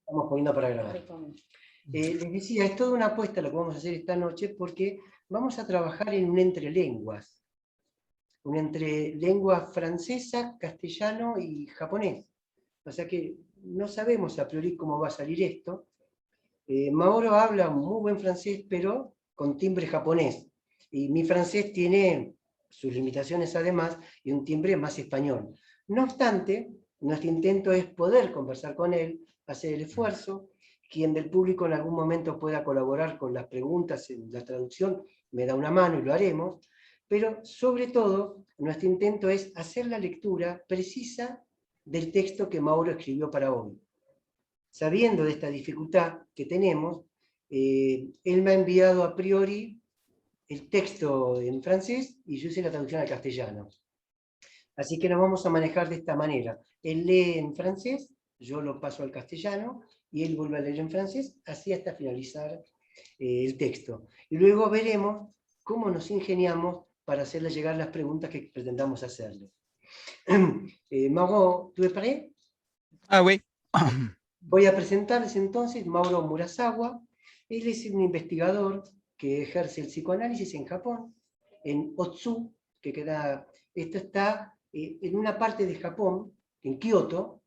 Estamos poniendo para grabar. Les decía, es toda una apuesta lo que vamos a hacer esta noche porque vamos a trabajar en un entre lenguas. Un entre lengua francesa, castellano y japonés. O sea que no sabemos a priori cómo va a salir esto. Mauro habla muy buen francés, pero con timbre japonés. Y mi francés tiene sus limitaciones además y un timbre más español. No obstante, nuestro intento es poder conversar con él, hacer el esfuerzo. Quien del público en algún momento pueda colaborar con las preguntas en la traducción, me da una mano y lo haremos. Pero sobre todo, nuestro intento es hacer la lectura precisa del texto que Mauro escribió para hoy. Sabiendo de esta dificultad que tenemos, él me ha enviado a priori el texto en francés y yo hice la traducción al castellano. Así que nos vamos a manejar de esta manera. Él lee en francés, yo lo paso al castellano y él vuelve a leer en francés, así hasta finalizar el texto. Y luego veremos cómo nos ingeniamos para hacerle llegar las preguntas que pretendamos hacerle. Mauro, ¿tú eres prêt? Ah oui. Voy a presentarles entonces Mauro Murasawa. Él es un investigador que ejerce el psicoanálisis en Japón, en Otsu, que queda, esto está en una parte de Japón, en Kioto,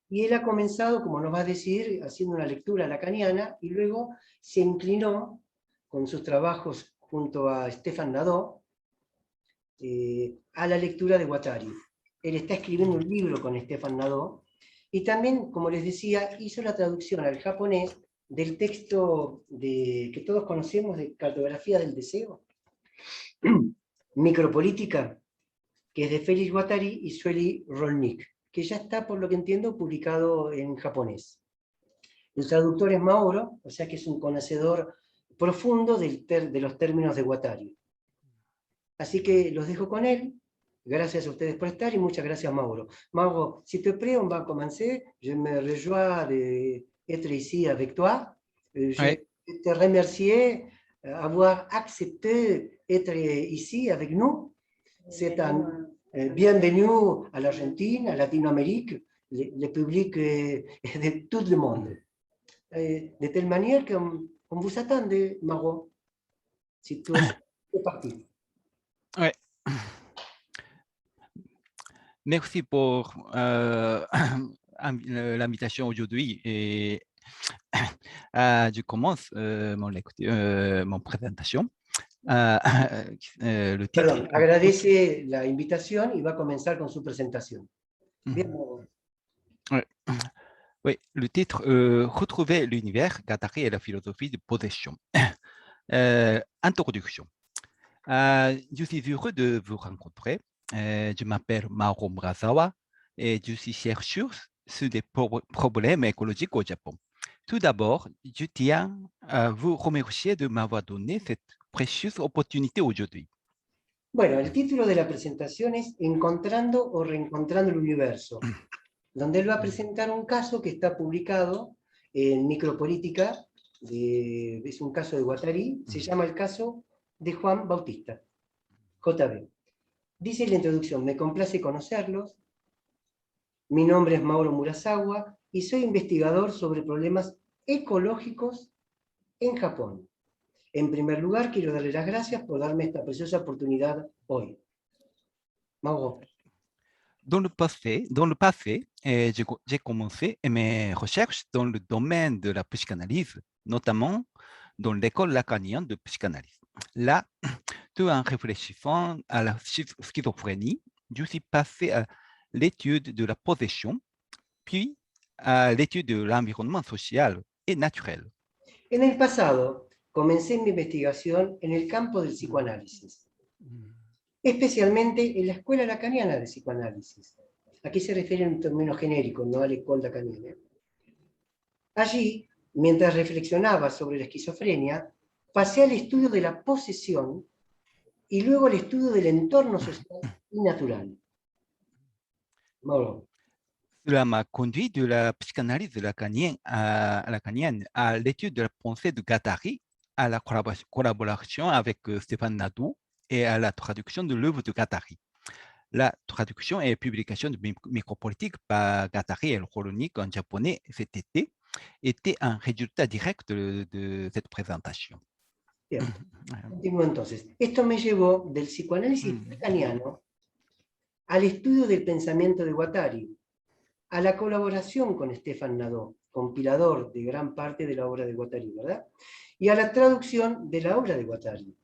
y él ha comenzado, como nos va a decir, haciendo una lectura lacaniana, y luego se inclinó con sus trabajos junto a Stefan Nadó a la lectura de Guattari. Él está escribiendo un libro con Stefan Nadó, y también, como les decía, hizo la traducción al japonés del texto que todos conocemos de Cartografía del Deseo, Micropolítica, que es de Félix Guattari y Sueli Rolnik, que ya está, por lo que entiendo, publicado en japonés. El traductor es Mauro, o sea que es un conocedor profundo de los términos de Guattari. Así que los dejo con él. Gracias a ustedes por estar y muchas gracias, Mauro. Mauro, s'il te plaît, on va commencer. Je me réjouis d'être ici avec toi. Je Ouais. te remercier d'avoir accepté d'être ici avec nous. C'est un bienvenue à l'Argentine, à Latinoamérique, le public de tout le monde. De telle manière qu'on vous attendait, Mauro. Si tu es parti. Ouais. Merci pour l'invitation aujourd'hui. Et je commence mon présentation. Le titre. Perdón, agradece la invitación y va a comenzar con su presentación. Bien. Ouais. Oui, le titre Retrouver l'univers, Guattari et la philosophie de possession. Introduction. Je suis heureux de vous rencontrer. Je m'appelle Mauro Murasawa et je suis chercheur sur des problèmes écologiques au Japon. Tout d'abord, je tiens à vous remercier de m'avoir donné cette précieuse opportunité aujourd'hui. Bueno, el título de la presentación es Encontrando o Reencontrando el Universo, donde él va a presentar un caso que está publicado en Micropolítica, es un caso de Guattari, se llama el caso de Juan Bautista, JB. Dice la introducción, me complace conocerlos, mi nombre es Mauro Murasawa y soy investigador sobre problemas ecológicos en Japón. En primer lugar, quiero darle las gracias por darme esta preciosa oportunidad hoy. Mauro. Dans le passé, j'ai commencé mes recherches dans le domaine de la psychanalyse, notamment dans l'école lacanienne de psychanalyse. Là, tout en réfléchissant à la schizophrénie, je suis passé à l'étude de la possession, puis à l'étude de l'environnement social et naturel. En el pasado, comencé mi investigación en el campo del psicoanálisis, especialmente en la escuela lacaniana de psicoanálisis. Aquí se refiere en términos genéricos, no a la escuela lacaniana. Allí, mientras reflexionaba sobre la esquizofrenia, pasé al estudio de la posesión y luego al estudio del entorno social y natural. Mauro. Cela m'a conduit de la psychanalyse lacanienne à l'étude de la pensée de Guattari, à la collaboration avec Stéphane Nadou et à la traduction de l'œuvre de Guattari. La traduction et publication de Micropolitique par Guattari et Rolnik en japonais cet été était un résultat direct de cette présentation. Bien, continúo entonces. Esto me llevó del psicoanálisis Mm. lacaniano al estudio del pensamiento de Guattari, a la colaboración con Stefan Nadeau, compilador de gran parte de la obra de Guattari, ¿verdad? Y a la traducción de la obra de Guattari.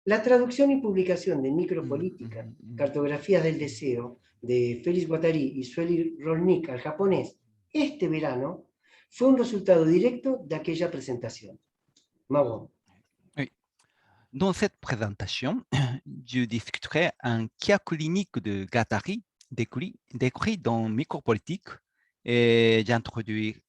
La traducción y publicación de Micropolítica, Cartografías del Deseo, de Félix Guattari y Sueli Rolnik al japonés, este verano, fue un resultado directo de aquella presentación. Mago. Oui. Dans cette présentation, je discuterai un cas clinique de Guattari décrit dans Micropolitique et j'introduirai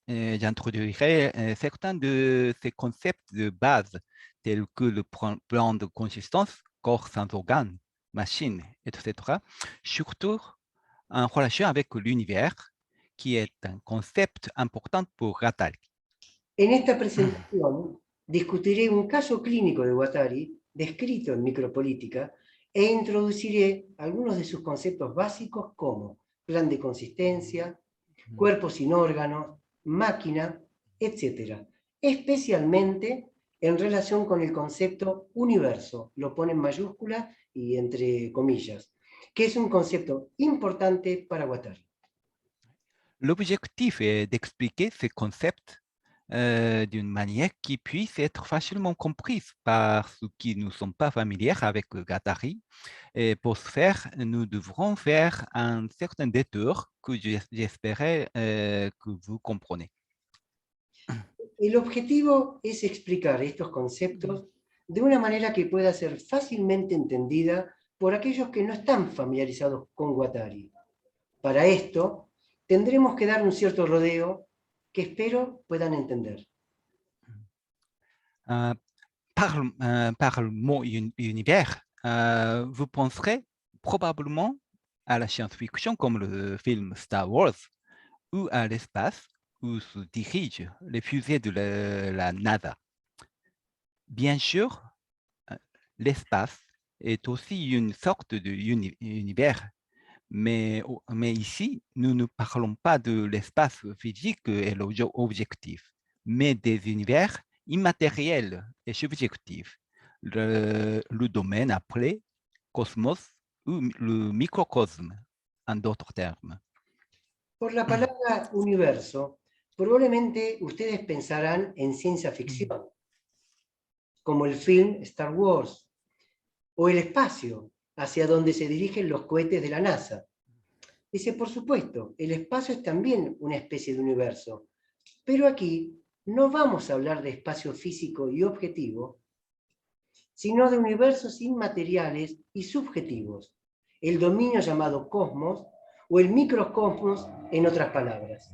certains de ces concepts de base tels que le plan de consistance, corps sans organes, machine, etc., surtout en relation avec l'univers, qui est un concept important pour Guattari. En esta presentación discutiré un caso clínico de Guattari, descrito en Micropolítica, e introduciré algunos de sus conceptos básicos como plan de consistencia, cuerpo sin órganos, máquina, etc. Especialmente en relación con el concepto universo, lo pone en mayúscula y entre comillas, que es un concepto importante para Guattari. L'objectif est d'expliquer ces concepts d'une manière qui puisse être facilement comprise par ceux qui ne sont pas familiers avec Guattari. Et pour ce faire, nous devrons faire un certain détour que j'espérais que vous comprenez. El objetivo es explicar estos conceptos de una manera que pueda ser fácilmente entendida por aquellos que no están familiarizados con Guattari. Para esto, tendremos que dar un cierto rodeo que espero puedan entender. Par le mot univers, vous penserez probablement à la science-fiction comme le film Star Wars ou à l'espace où se dirigent les fusées de la NASA. Bien sûr, l'espace est aussi une sorte d'univers, mais ici, nous ne parlons pas de l'espace physique et l'objectif, mais des univers immatériels et subjectifs, le domaine appelé cosmos ou le microcosme, en d'autres termes. Por la palabra universo, probablemente ustedes pensarán en ciencia ficción, como el film Star Wars, o el espacio, hacia donde se dirigen los cohetes de la NASA. Dice, por supuesto, el espacio es también una especie de universo, pero aquí no vamos a hablar de espacio físico y objetivo, sino de universos inmateriales y subjetivos, el dominio llamado cosmos o el microcosmos en otras palabras.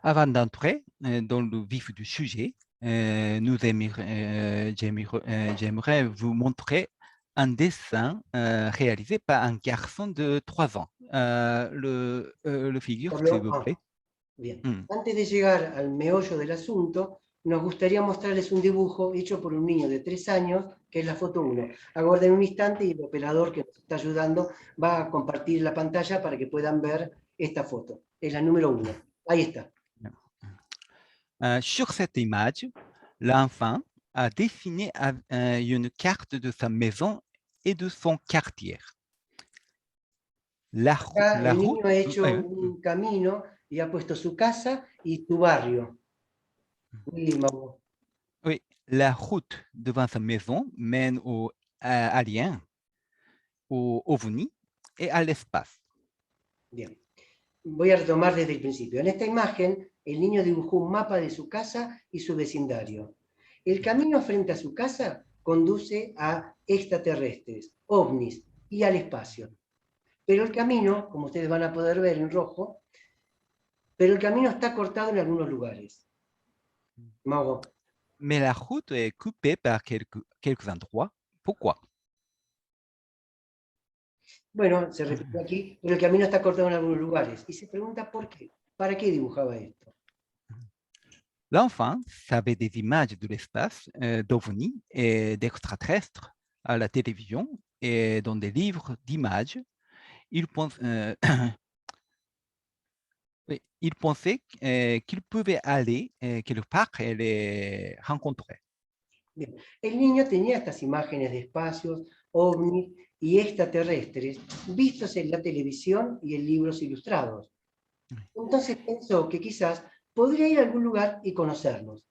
Avant d'entrer dans le vif du sujet, j'aimerais vous montrer un dessin réalisé par un garçon de 3 ans. Le figure, s'il vous plaît. Bien. Antes de llegar al meollo del asunto, nos gustaría mostrarles un dibujo hecho por un niño de 3 años, que es la foto 1. Aguarden un instante y el operador que nos está ayudando va a compartir la pantalla para que puedan ver esta foto. Es la número 1. Ahí está. Sur cette image, l'enfant a dessiné une carte de sa maison et de son quartier. Acá el niño ha hecho un camino y ha puesto su casa y su barrio. Oui, la route devant sa maison mène aux aliens, aux ovnis et à l'espace. Bien. Voy a retomar desde el principio. En esta imagen, el niño dibujó un mapa de su casa y su vecindario. El camino frente a su casa conduce a extraterrestres, ovnis y al espacio. Pero el camino, como ustedes van a poder ver en rojo, pero el camino está cortado en algunos lugares. Mago. Mais la route est coupée par quelques endroits. Pourquoi? Bueno, se repite aquí, pero el camino está cortado en algunos lugares. Y se pregunta por qué. ¿Para qué dibujaba esto? L'enfant savait des images de l'espace, d'ovnis et d'extraterrestres à la télévision et dans des livres d'images. Il pense, Oui, il pensait qu'il pouvait aller quelque part et les rencontrer. Bien, el niño tenía estas imágenes de espacios, ovnis y extraterrestres vistos en la televisión y en libros ilustrados. Entonces pensó que quizás podría ir a algún lugar y conocerlos.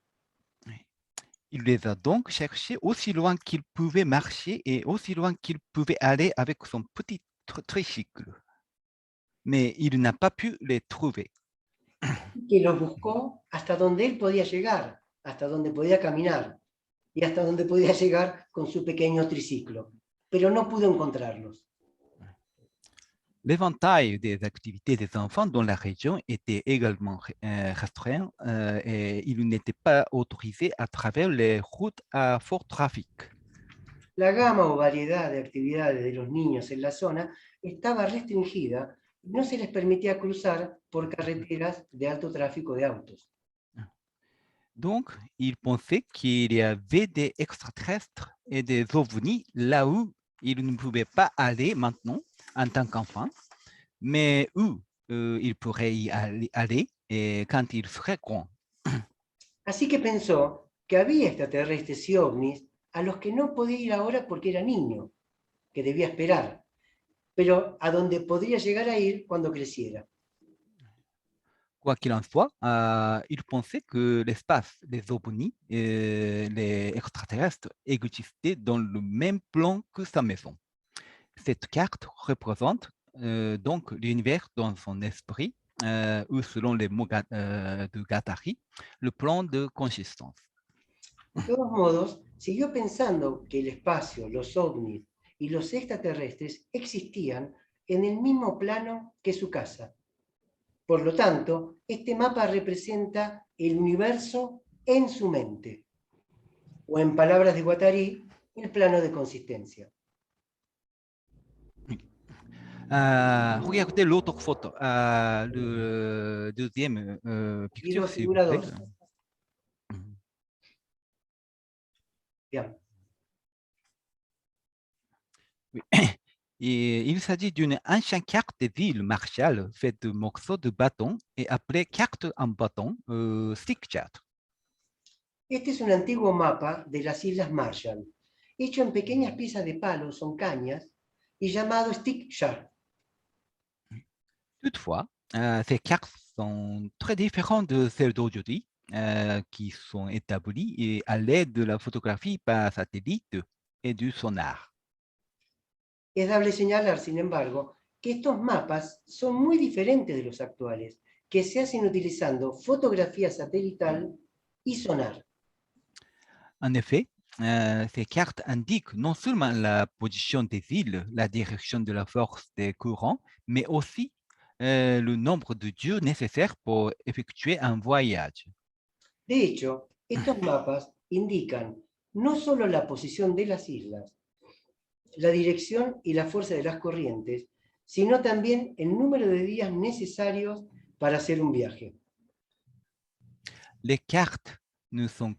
Il les a donc cherchés aussi loin qu'il pouvait marcher et aussi loin qu'il pouvait aller avec son petit tricycle. Mais il n'a pas pu les trouver. Que los buscó hasta donde él podía llegar, hasta donde podía caminar y hasta donde podía llegar con su pequeño triciclo, pero no pudo encontrarlos. L'éventail des activités des enfants dans la région était également restreint et ils n'étaient pas autorisés à travers les routes à fort trafic. La gama o variedad de actividades de los niños en la zona estaba restringida y no se les permitía cruzar por carreteras de alto tráfico de autos. Donc, ils pensaient qu'il y avait des extraterrestres et des ovnis là où ils ne pouvaient pas aller maintenant en tant qu'enfants, mais où ils pourraient y aller et quand ils seraient grands. Así que pensó que había extraterrestres y ovnis a los que no podía ir ahora porque era niño, que debía esperar, pero a donde podría llegar a ir cuando creciera. Quoi qu'il en soit, il pensait que l'espace, les ovnis, les extraterrestres existaient dans le même plan que sa maison. Cette carte représente donc l'univers dans son esprit, ou selon les mots de Guattari, le plan de consistance. De todos modos, siguió pensando que el espacio, los ovnis y los extraterrestres existían en el mismo plano que su casa. Por lo tanto, este mapa representa el universo en su mente, o en palabras de Guattari, el plano de consistencia. Regardez l'autre photo, le deuxième picture, Guido, s'il vous figura plaît. 2. Bien. Oui. Et il s'agit d'une ancienne carte des îles Marshall faite de morceaux de bâton et appelée carte en bâton, stick chart. Este es un antiguo mapa de las Islas Marshall, hecho en pequeñas piezas de palo, son cañas, y llamado stick chart. Toutefois, ces cartes sont très différentes de celles d'aujourd'hui, qui sont établies et à l'aide de la photographie par satellite et du sonar. Es dable señalar, sin embargo, que estos mapas son muy diferentes de los actuales, que se hacen utilizando fotografía satelital y sonar. En effet, ces cartes indiquent non seulement la position des îles, la direction de la force des courants, mais aussi le nombre de dieux nécessaires pour effectuer un voyage. De hecho, estos mapas indican no solo la posición de las islas, la dirección y la fuerza de las corrientes, sino también el número de días necesarios para hacer un viaje. Les cartes ne sont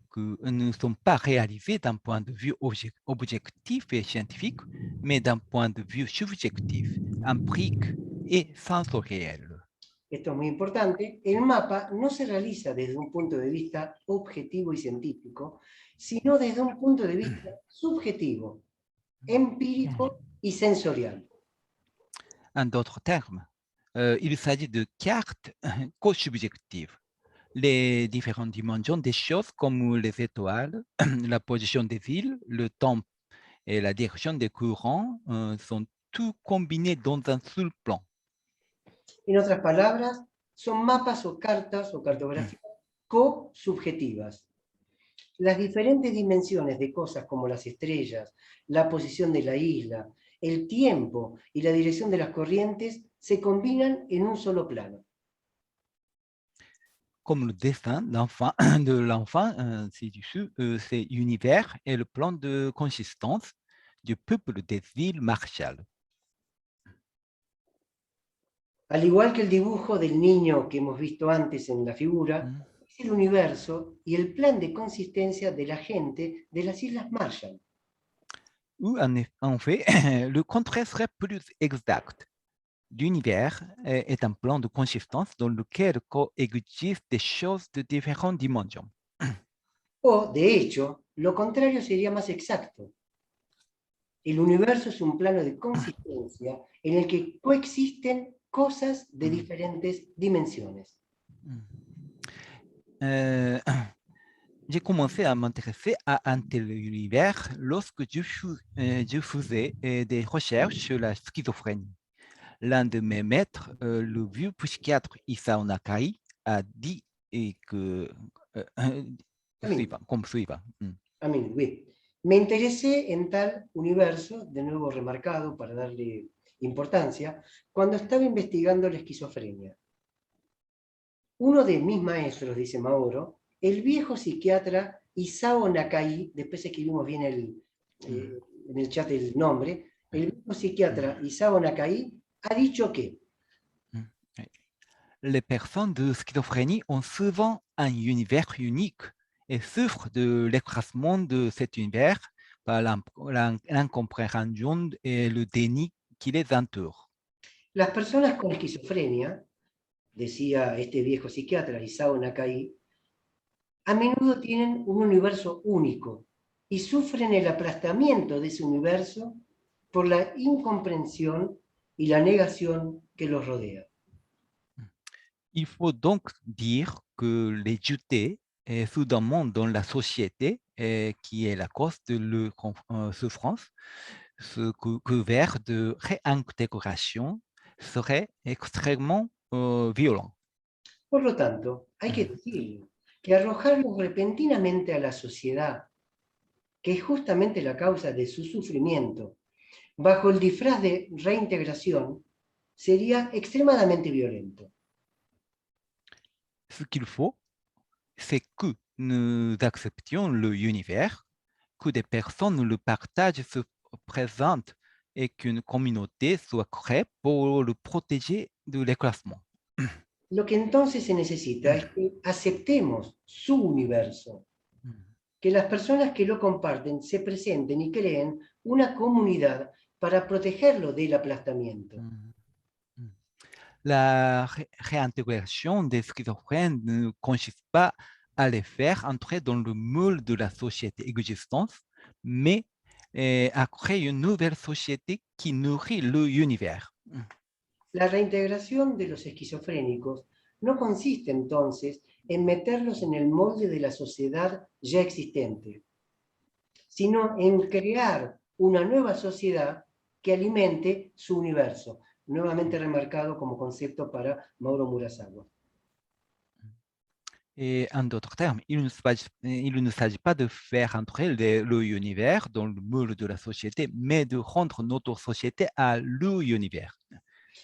pas réalisées d'un point de vue objectif et scientifique, mais d'un point de vue subjectif, empirique et sensoriel. Esto es muy importante. El mapa no se realiza desde un punto de vista objetivo y científico, sino desde un punto de vista subjetivo, empírico y sensorial. En d'autres termes, il s'agit de cartes co-subjectives. Les différentes dimensions des choses comme les étoiles, la position des îles, le temps et la direction des courants sont tout combinés dans un seul plan. En otras palabras, son mapas o cartas o cartografías co-subjetivas. Las diferentes dimensiones de cosas como las estrellas, la posición de la isla, el tiempo y la dirección de las corrientes se combinan en un solo plano. Comme le destin de l'enfant, c'est univers et le plan de consistance du peuple des îles Marshall. Al igual que el dibujo del niño que hemos visto antes en la figura, es el universo y el plan de consistencia de la gente de las Islas Marshall. Ou en fait, le contraire serait plus exact. L'univers est un plan de consistance dans lequel coexistent des choses de différentes dimensions. O, de hecho, lo contrario sería más exacto. El universo es un plano de consistencia en el que coexisten cosas de diferentes dimensiones. Euh, j'ai commencé à m'intéresser à un tel univers lorsque je faisais des recherches sur la schizophrénie. L'un de mes maîtres, le vieux psychiatre Isao Nakai, a dit que comme suivant. A mí, oui. Me interesé en tal universo, de nuevo remarcado para darle importancia, cuando estaba investigando la esquizofrenia. Uno de mis maestros, dice Mauro, el viejo psiquiatra Isao Nakai, después escribimos bien en el chat el nombre, el viejo psiquiatra Isao Nakai ha dicho que les personnes de schizophrénie ont souvent un univers unique et souffrent de l'écrasement de cet univers par l'incompréhension et le déni qui les entoure. las personas con esquizofrenia, decía este viejo psiquiatra Isao Nakai, a menudo tienen un universo único y sufren el aplastamiento de ese universo por la incomprensión y la negación que los rodea. Il faut donc dire que les jetés soudainement dans la société, qui est la cause de leur souffrance, ce couvert de réintégration serait extrêmement violent. Por lo tanto, hay que decirlo, que arrojarlos repentinamente a la sociedad, que es justamente la causa de su sufrimiento, bajo el disfraz de reintegración, sería extremadamente violento. Ce qu'il faut, c'est que nous acceptions l'univers, que des personnes le partagent se présentent et qu'une communauté soit créée pour le protéger de l'éclatement. Lo que entonces se necesita es que aceptemos su universo, que las personas que lo comparten se presenten y creen una comunidad para protegerlo del aplastamiento. La réintégration des schizophrènes ne consiste pas à les faire entrer dans le moule de la société existante, mais à créer une nouvelle société qui nourrit l'univers. La reintegración de los esquizofrénicos no consiste entonces en meterlos en el molde de la sociedad ya existente, sino en crear una nueva sociedad que alimente su universo, nuevamente remarcado como concepto para Mauro Murasawa. Et en d'autres termes, il ne s'agit pas de faire entrer l'univers dans le moule de la société, mais de rendre notre société à l'univers.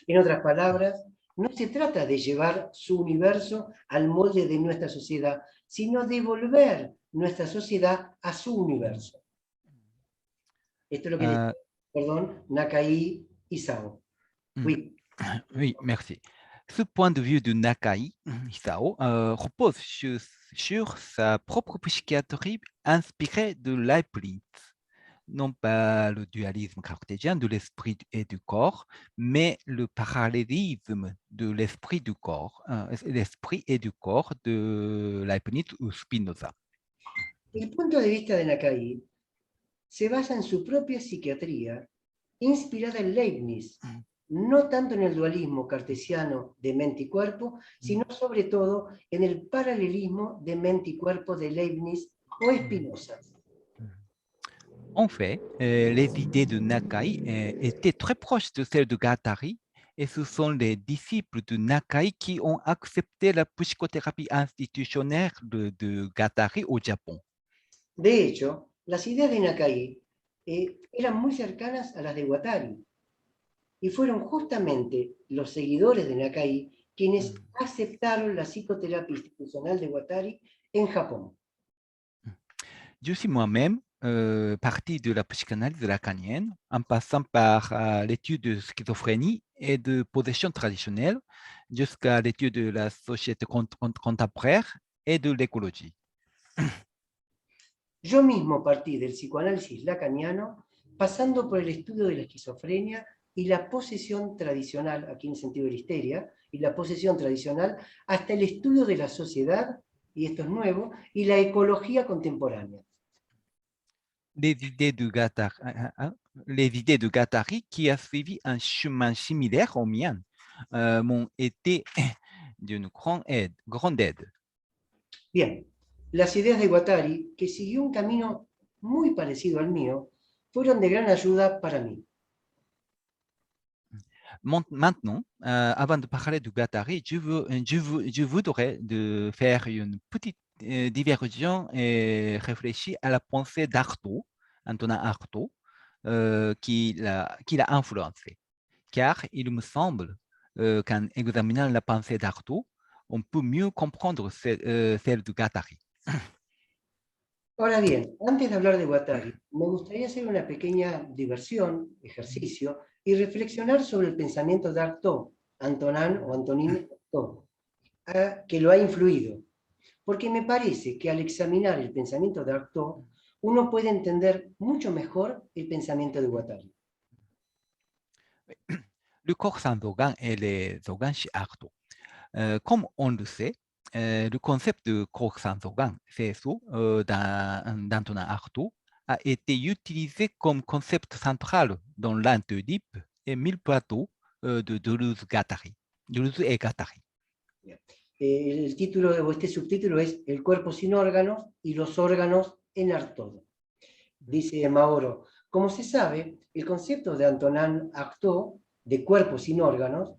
En otras palabras, no se trata de llevar su universo al molde de nuestra sociedad, sino de volver nuestra sociedad a su universo. Esto es lo que dice, perdón, Nakai Isao. Oui. Oui, merci. Ce point de vue de Nakai Hisao repose sur sa propre psychiatrie inspirée de Leibniz, non pas le dualisme cartésien de l'esprit et du corps, mais le parallélisme de l'esprit du corps, l'esprit et du corps de Leibniz ou Spinoza. El punto de vista de Nakai se basa en su propia psiquiatría, inspirada en Leibniz, no tanto en el dualismo cartesiano de mente y cuerpo, sino sobre todo en el paralelismo de mente y cuerpo de Leibniz o Spinoza. En fait, les idées de Nakai étaient très proches de celles de Guattari, et ce sont les disciples de Nakai qui ont accepté la psychothérapie institutionnelle de Guattari au Japon. De hecho, las ideas de Nakai eran muy cercanas a las de Guattari, y fueron justamente los seguidores de Nakai quienes aceptaron la psicoterapia institucional de Guattari en Japón. Je suis moi-même partie de la psychanalyse lacanienne, en passant par l'étude de schizophrénie et de possession traditionnelle, jusqu'à l'étude de la société contemporaine et de l'écologie. Yo mismo partí del psicoanálisis lacaniano, pasando por el estudio de la esquizofrenia y la posesión tradicional, aquí en el sentido de la histeria, y la posesión tradicional, hasta el estudio de la sociedad, y esto es nuevo, y la ecología contemporánea. Les idées les idées de Guattari, qui a suivi un chemin similaire au mien, m'ont été d'une grande aide. Bien, las ideas de Guattari, que siguió un camino muy parecido al mío, fueron de gran ayuda para mí. Maintenant, avant de parler de Guattari, je voudrais de faire une petite diversion et réfléchir à la pensée d'Artaud, Antonin Artaud, qui l'a influencé. Car il me semble qu'en examinant la pensée d'Artaud, on peut mieux comprendre celle de Guattari. Ahora bien, antes de hablar de Guattari, me gustaría hacer una pequeña diversión, ejercicio, y reflexionar sobre el pensamiento de Artaud, Antonin o Antonin Artaud, que lo ha influido. Porque me parece que al examinar el pensamiento de Artaud, uno puede entender mucho mejor el pensamiento de Guattari. Le corps sans organes et les organes chez Artaud. Comme on le sait, le concept de corps sans organes, CSO, d'Antonin Artaud, a été utilisé comme concept central dans l'Antidipe et mille plateaux de Deleuze-Guattari. Deleuze et Guattari. El título o este subtítulo es El cuerpo sin órganos y los órganos en Artaud. Dice Mauro, como se sabe, el concepto de Antonin Artaud de cuerpo sin órganos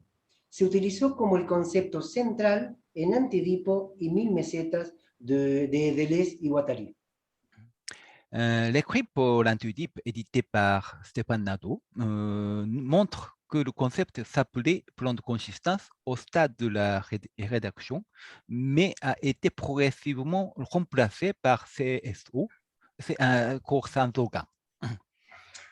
se utilizó como el concepto central en Antidipo y Mil mesetas de Deleuze y Guattari. L'écrit pour l'Antidipe, édité par Stéphane Nadeau, montre que le concept s'appelait plan de consistance au stade de la rédaction, mais a été progressivement remplacé par CSO, c'est un corps sans organes.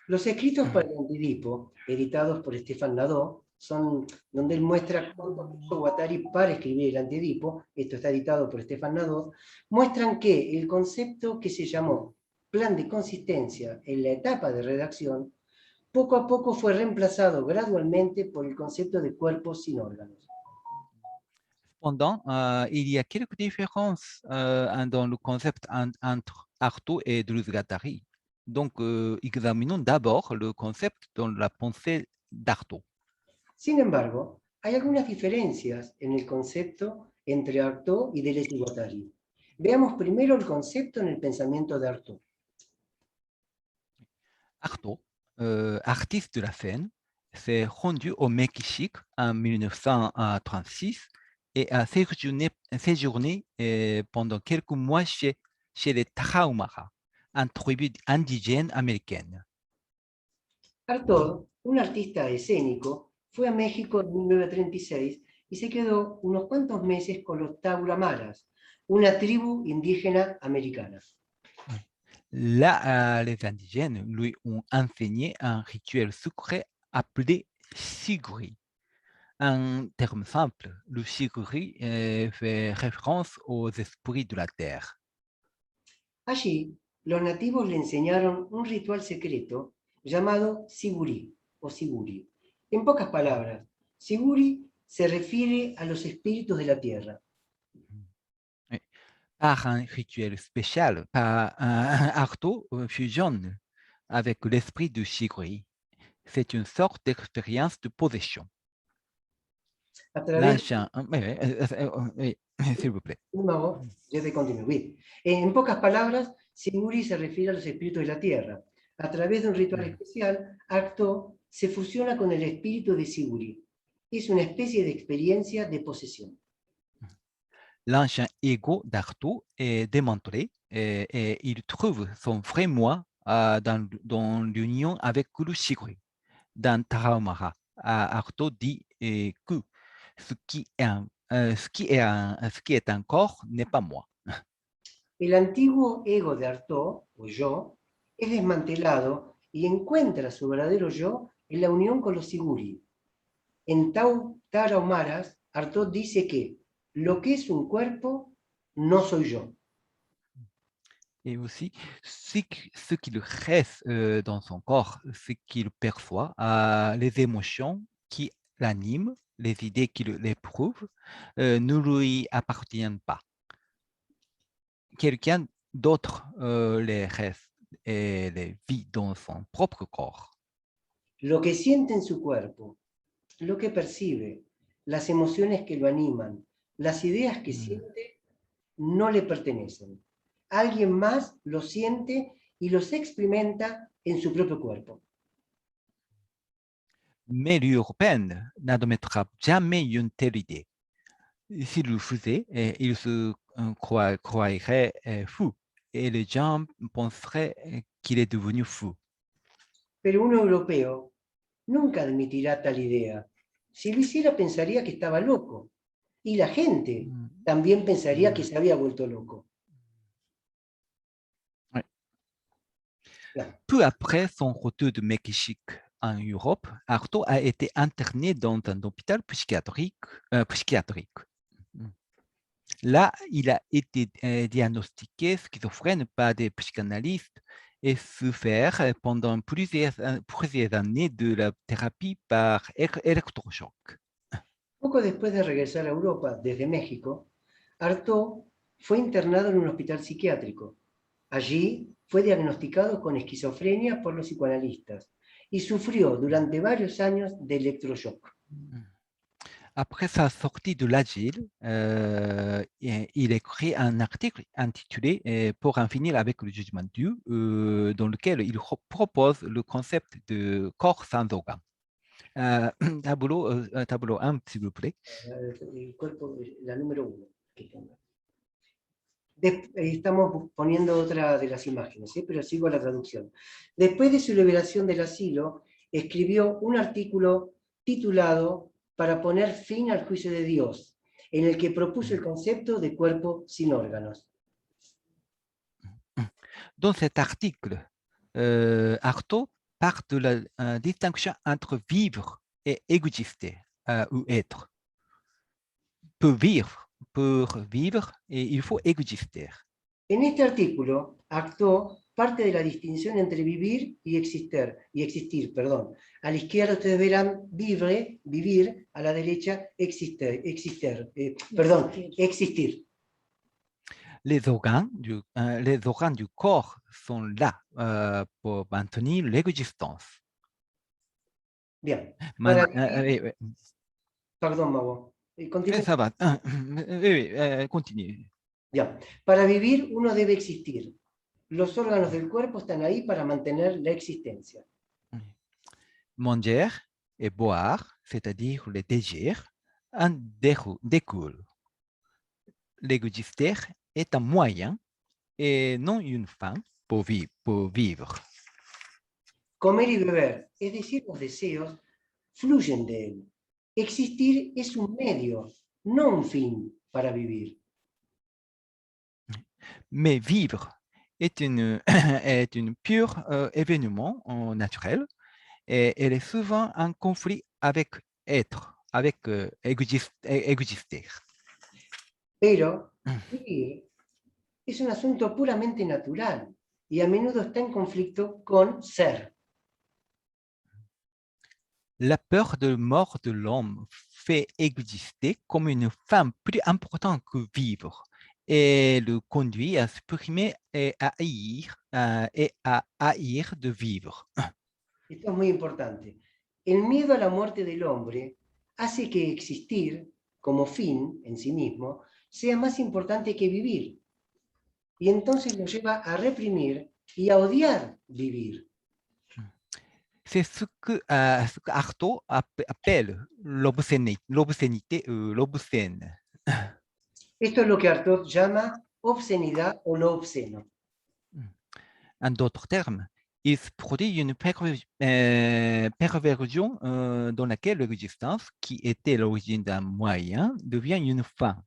Los escritos para el Antidipo, editados por Stéphane Nadeau, son donde él muestra cómo hizo Guattari para escribir el Antidipo, esto está editado por Stéphane Nadeau, muestran que el concepto que se llamó plan de consistencia en la etapa de redacción, poco a poco fue reemplazado gradualmente por el concepto de cuerpo sin órganos. Cependant, il y a quelques différences dans le concept entre Artaud et Deleuze-Guattari. Donc, examinons d'abord le concept dans la pensée d'Artaud. Sin embargo, hay algunas diferencias en el concepto entre Artaud y Deleuze y Guattari. Veamos primero el concepto en el pensamiento de Artaud. Artaud, artiste de la scène, s'est rendu au Mexique en 1936 et a séjourné pendant quelques mois chez les Tarahumara, une tribu indigène américaine. Artaud, un artista escénico, fue a México en 1936 y se quedó unos cuantos meses con los Tauramaras, una tribu indígena americana. Là, les indigènes lui ont enseigné un rituel secret appelé siguri. Un terme simple, le siguri fait référence aux esprits de la terre. Allí, los nativos le enseñaron un ritual secreto llamado siguri o siguri. En pocas palabras, siguri se refiere a los espíritus de la tierra. Par un rituel spécial, par un Artaud fusionne avec l'esprit du siguri. C'est une sorte d'expérience de possession. A través L'ancien, s'il vous plaît. No, je vais continuer, oui. En pocas palabras, Siguri se refiere a los espíritus de la tierra. A través de un ritual especial, Artaud se fusiona con el espíritu de Siguri. Es una especie de experiencia de posesión. L'ancien ego d'Artaud est démontré et il trouve son vrai moi dans l'union avec le siguri. Dans Tarahumara, Artaud dit que ce qui est un corps n'est pas moi. El antiguo ego de Artaud, o yo, es desmantelado y encuentra su verdadero yo en la unión con los Siguri. En Tarahumaras, Artaud dice que lo que es un cuerpo no soy yo. Et aussi, ce qu'il reste dans son corps, ce qu'il perçoit, les émotions qui l'animent, les idées qui l'éprouvent, ne lui appartiennent pas. Quelqu'un d'autre les reste et les vit dans son propre corps. Lo que siente en su cuerpo, lo que percibe, las emociones que lo animan, las ideas que siente, no le pertenecen. Alguien más los siente y los experimenta en su propio cuerpo. Mais l'Européenne n'admettra jamais une telle idée. S'il le faisait, il se croirait fou et les gens penseraient qu'il est devenu fou. Pero un europeo nunca admitirá tal idea. Si lo hiciera pensaría que estaba loco. Y la gente también pensaría que se había vuelto loco. Ouais. Claro. Peu après son retour de Mexique en Europe, Artaud a été interné dans un hôpital psychiatrique. Là, il a été diagnostiqué schizophrène par des psychanalystes et souffert pendant plusieurs années de la thérapie par électrochoc. Poco después de regresar a Europa desde México, Artaud fue internado en un hospital psiquiátrico. Allí fue diagnosticado con esquizofrenia por los psicoanalistas y sufrió durante varios años de electroshock. Après sa sortie de l'asile, il écrit un article intitulé Pour en finir avec le jugement de Dieu, dans lequel il propose le concept de corps sans organes. Tableau 1, s'il vous plaît. El cuerpo, la número 1. Estamos poniendo otra de las imágenes, pero sigo la traducción. Después de su liberación del asilo, escribió un artículo titulado Para poner fin al juicio de Dios, en el que propuso el concepto de cuerpo sin órganos. Dans cet article, Artaud part de la distinction entre vivre et exister ou être. Peut vivre, pour vivre, et il faut exister. En este artículo, Artaud parte de la distinción entre vivir y existir. A la izquierda ustedes verán vivir, a la derecha existir. Les organes du corps sont là pour maintenir l'existence. Bien. Pardon, Mago. Ça va. Oui, continue. Bien. Para vivir uno debe existir. Los órganos del cuerpo están ahí para mantener la existencia. Manger et boire, c'est-à-dire les désirs, en découlent. L'exister est un moyen et non une fin pour vivre. Comer y beber, es decir, los deseos, fluyen de él. Existir es un medio, no un fin para vivir. Mais vivre est une pure événement naturel et elle est souvent en conflit avec être, avec exister. Pero vivir es un asunto puramente natural y a menudo está en conflicto con ser. La peur de mort de l'homme fait exister comme une fin plus importante que vivre et le conduit à supprimer et à haïr de vivre. Esto es muy importante. El miedo a la muerte del hombre hace que existir como fin en sí mismo sea más importante que vivir. Y entonces lo lleva a reprimir y a odiar vivir. C'est ce que Artaud appelle l'obscénité, l'obscène. Esto es lo que Artaud llama obscenidad o lo obsceno. En d'autres termes, il se produit une perversion dans laquelle l'existence, qui était l'origine d'un moyen, devient une fin.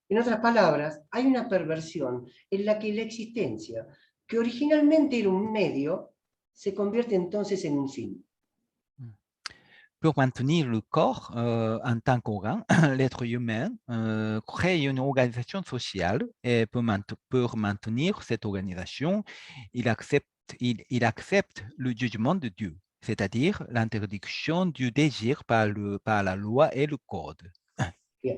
En otras palabras, hay una perversión en la que la existencia, que originalmente era un medio, se convierte entonces en un fin. Pour maintenir le corps en tant qu'organe, l'être humain crée une organisation sociale et pour maintenir cette organisation, il accepte le jugement de Dieu, c'est-à-dire l'interdiction du désir par la loi et le code. Bien.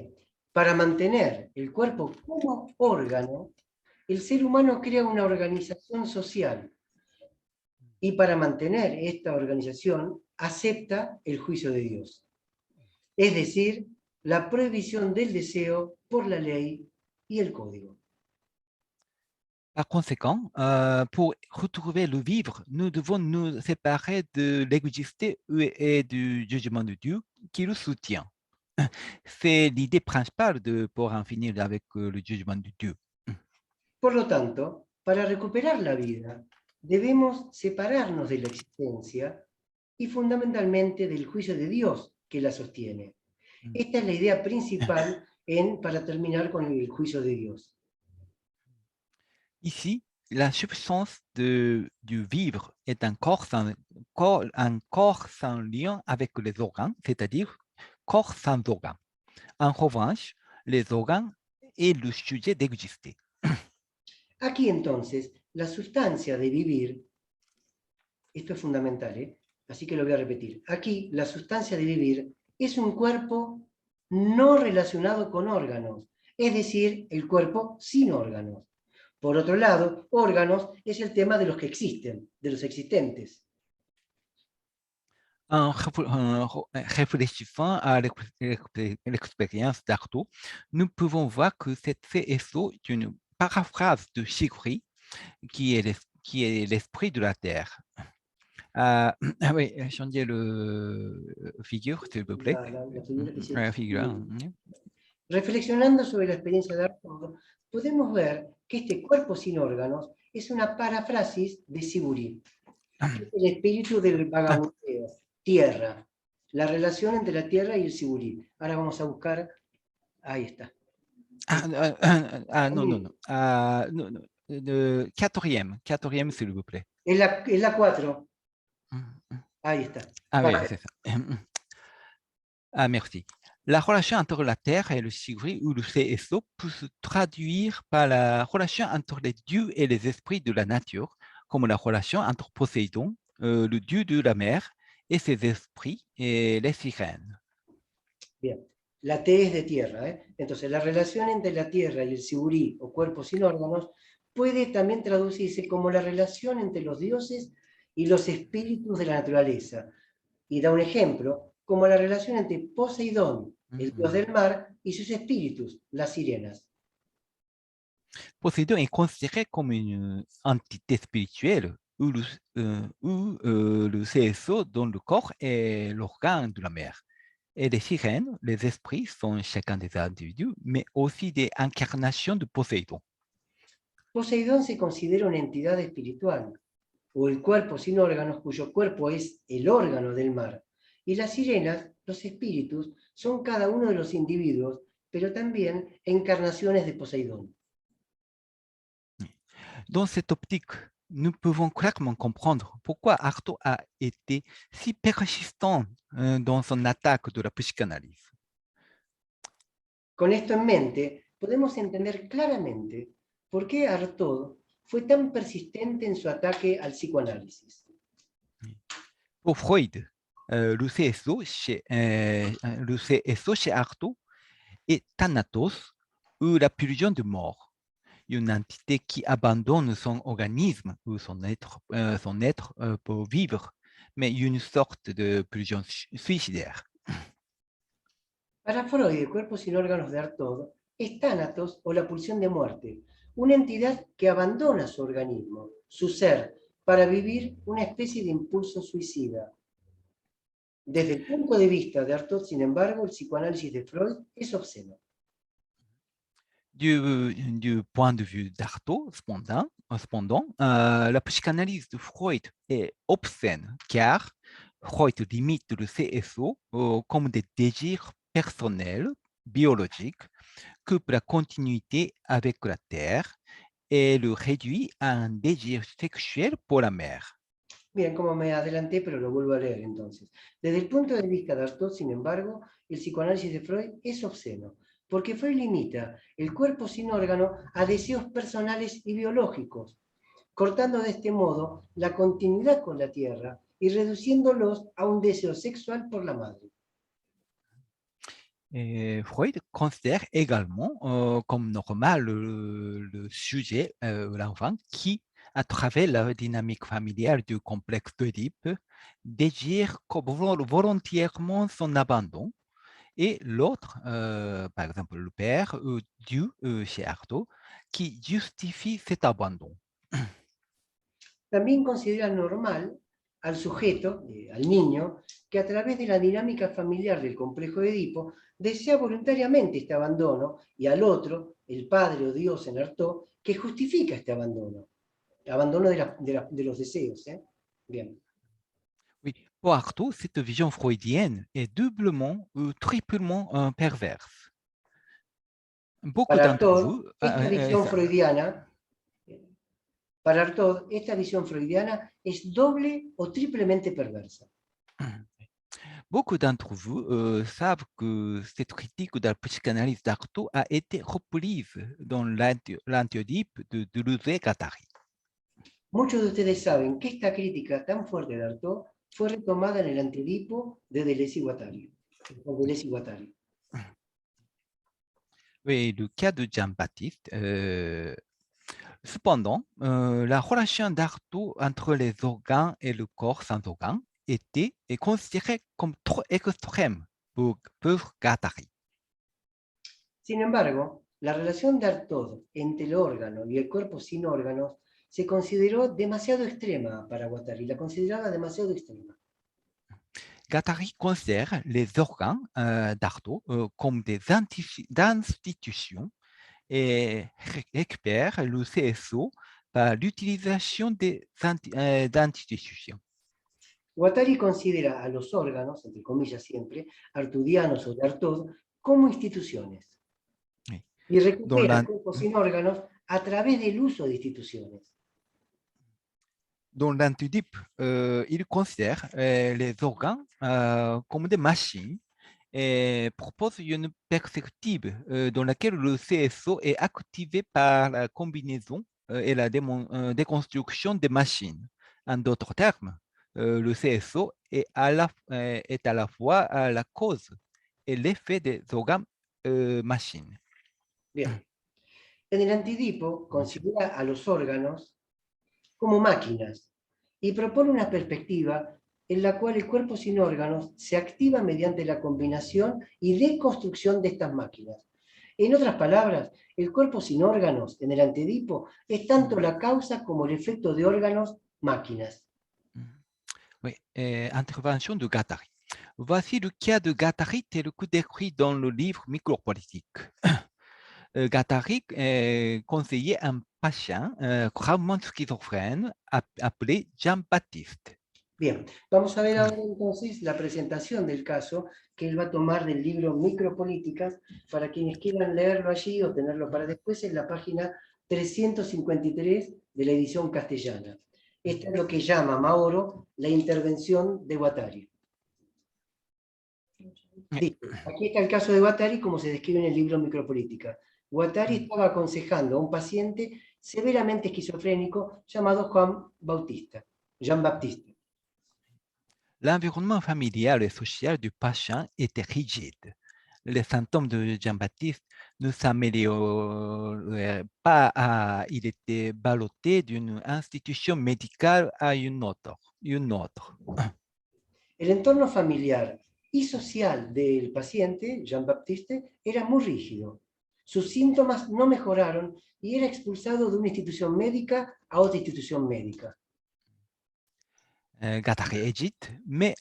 Para mantener el cuerpo como órgano, el ser humano crea una organización social y para mantener esta organización acepta el juicio de Dios. Es decir, la prohibición del deseo por la ley y el código. Par conséquent, pour retrouver le vivre, nous devons nous séparer de l'existé et du jugement de Dieu qui le soutient. C'est l'idée principale pour en finir avec le jugement de Dieu. Por lo tanto, para recuperar la vida, debemos separarnos de la existencia y fundamentalmente del juicio de Dios que la sostiene. Esta es la idea principal para terminar con el juicio de Dios. Ici, la substance du vivre est un corps sans lien avec les organes, c'est-à-dire corps sans organes. En revanche, les organes est le sujet d'exister. Aquí entonces, la sustancia de vivir, esto es fundamental, así que lo voy a repetir. Aquí, la sustancia de vivir es un cuerpo no relacionado con órganos, es decir, el cuerpo sin órganos. Por otro lado, órganos es el tema de los que existen, de los existentes. En réfléchissant à l'expérience d'Artaud, nous pouvons voir que cette CSO est une paraphrase de Sigri, qui est l'esprit de la Terre. Ah oui, changer le figure, s'il vous plaît. La figura. Reflexionando sobre la experiencia de Artaud, podemos ver que este cuerpo sin órganos es una paráfrasis de Siguri, el espíritu del vagabundeo, tierra, la relación entre la tierra y el Siguri. Ahora vamos a buscar, ahí está. Non. Le quatrième, s'il vous plaît. Es la 4. Ahí está. Ah oui, c'est ça. Ah, merci. La relation entre la Terre et le Sigri ou le CSO peut se traduire par la relation entre les dieux et les esprits de la nature, comme la relation entre Poséidon, le dieu de la mer, et ses esprits et les sirènes. Bien. La T es de tierra. Entonces, la relación entre la tierra y el Sigurí, o cuerpo sin órganos, puede también traducirse como la relación entre los dioses y los espíritus de la naturaleza. Y da un ejemplo, como la relación entre Poseidón, el dios del mar, y sus espíritus, las sirenas. Poséidon est considéré comme une entité spirituelle où le CSO donne le corps et l'organe de la mer. Et les sirènes, les esprits, sont chacun des individus, mais aussi des incarnations de Poséidon. Poseidón se considera una entidad espiritual, o el cuerpo sin órganos cuyo cuerpo es el órgano del mar. Y las sirenas, los espíritus, son cada uno de los individuos, pero también encarnaciones de Poseidón. Dans cette optique, nous pouvons clairement comprendre pourquoi Artaud a été si persistant dans son attaque de la psychanalyse. Con esto en mente, podemos entender claramente por qué Artaud fue tan persistente en su ataque al psicoanálisis. Pour Freud, le CSO chez Artaud est Thanatos, ou la pulsion de mort, une entité qui abandonne son organisme ou son être pour vivre, mais une sorte de pulsion suicidaire. Para Freud, el cuerpo sin órganos de Artaud es Thanatos o la pulsión de muerte, una entidad que abandona su organismo, su ser, para vivir una especie de impulso suicida. Desde el punto de vista de Artaud, sin embargo, el psicoanálisis de Freud es obsceno. Du point de vue d'Artaud, cependant, la psychanalyse de Freud est obscène, car Freud limite le CSO comme des désirs personnels, biologiques, coupe la continuité avec la Terre et le réduit à un désir sexuel pour la mer. Bien, como me adelanté, pero lo vuelvo a leer entonces. Desde el punto de vista de Artaud, sin embargo, el psicoanálisis de Freud es obsceno, porque Freud limita el cuerpo sin órgano a deseos personales y biológicos, cortando de este modo la continuidad con la tierra y reduciéndolos a un deseo sexual por la madre. Et Freud considère également comme normal le sujet, l'enfant, qui, à travers la dynamique familiale du complexe d'Oedipe, désire volontairement son abandon. Et l'autre, par exemple le père, Dieu chez Artaud, qui justifie cet abandon. También considera normal al sujeto, al niño, que a través de la dinámica familiar del complejo de Edipo desea voluntariamente este abandono, y al otro, el padre o Dios en Artaud, que justifica este abandono, abandono de los deseos. Bien. Oui, pour Artaud, cette vision freudienne est doublement ou triplement perverse. Beaucoup Para d'entre Artaud, vous, para Artaud, esta visión freudiana es doble o triplemente perversa. beaucoup d'entre vous savent que cette critique de la psychanalyse d'Artaud a été reprise dans l'Antiodype de Deleuze-Guattari. Muchos de ustedes saben que esta crítica tan fuerte de Artaud fue retomada en el Antedipo de Deleuze y Guattari. Oui, le cas de Jean-Baptiste. Cependant, la relation d'Artaud entre les organes et le corps sans organes était considérée comme trop extrême pour Guattari. Sin embargo, la relación de Artaud entre el órgano y el cuerpo sin órganos se consideró demasiado extrema para Guattari, la consideraba demasiado extrema. Guattari considère les organes d'Artaud comme des institutions et récupère le CSO par l'utilisation des institutions. Guattari considera a los órganos, entre comillas siempre, artudianos o de Artaud, como instituciones. Oui. Y recupera el cuerpo sin órganos a través del uso de instituciones. Dans l'Antiodype, il considère les organes comme des machines et propose une perspective dans laquelle le CSO est activé par la combinaison et la déconstruction des machines. En d'autres termes, le CSO est à la fois la cause et l'effet des organes machines. Bien. En el Antidipo considera a los órganos como máquinas y propone una perspectiva en la cual el cuerpo sin órganos se activa mediante la combinación y deconstrucción de estas máquinas. En otras palabras, el cuerpo sin órganos en el Antedipo es tanto la causa como el efecto de órganos-máquinas. Oui, intervention de Guattari. Voici le cas de Guattari tel que décrit dans le livre Micropolitique. Guattari conseillait un patient gravement schizophrène appelé Jean-Baptiste. Bien, vamos a ver ahora entonces la presentación del caso que él va a tomar del libro Micropolíticas. Para quienes quieran leerlo allí o tenerlo para después, en la página 353 de la edición castellana. Esto es lo que llama Mauro la intervención de Guattari. Aquí está el caso de Guattari como se describe en el libro Micropolítica. Guattari estaba aconsejando a un paciente severamente esquizofrénico llamado Jean-Baptiste. L'environnement familial et social du patient était rigide. Les symptômes de Jean-Baptiste ne s'amélioraient pas. Il était ballotté d'une institution médicale à une autre. El entorno familiar y social del paciente, Jean-Baptiste, era muy rígido. Sus síntomas no mejoraron y era expulsado de una institución médica a otra institución médica. Guattari hésite, mais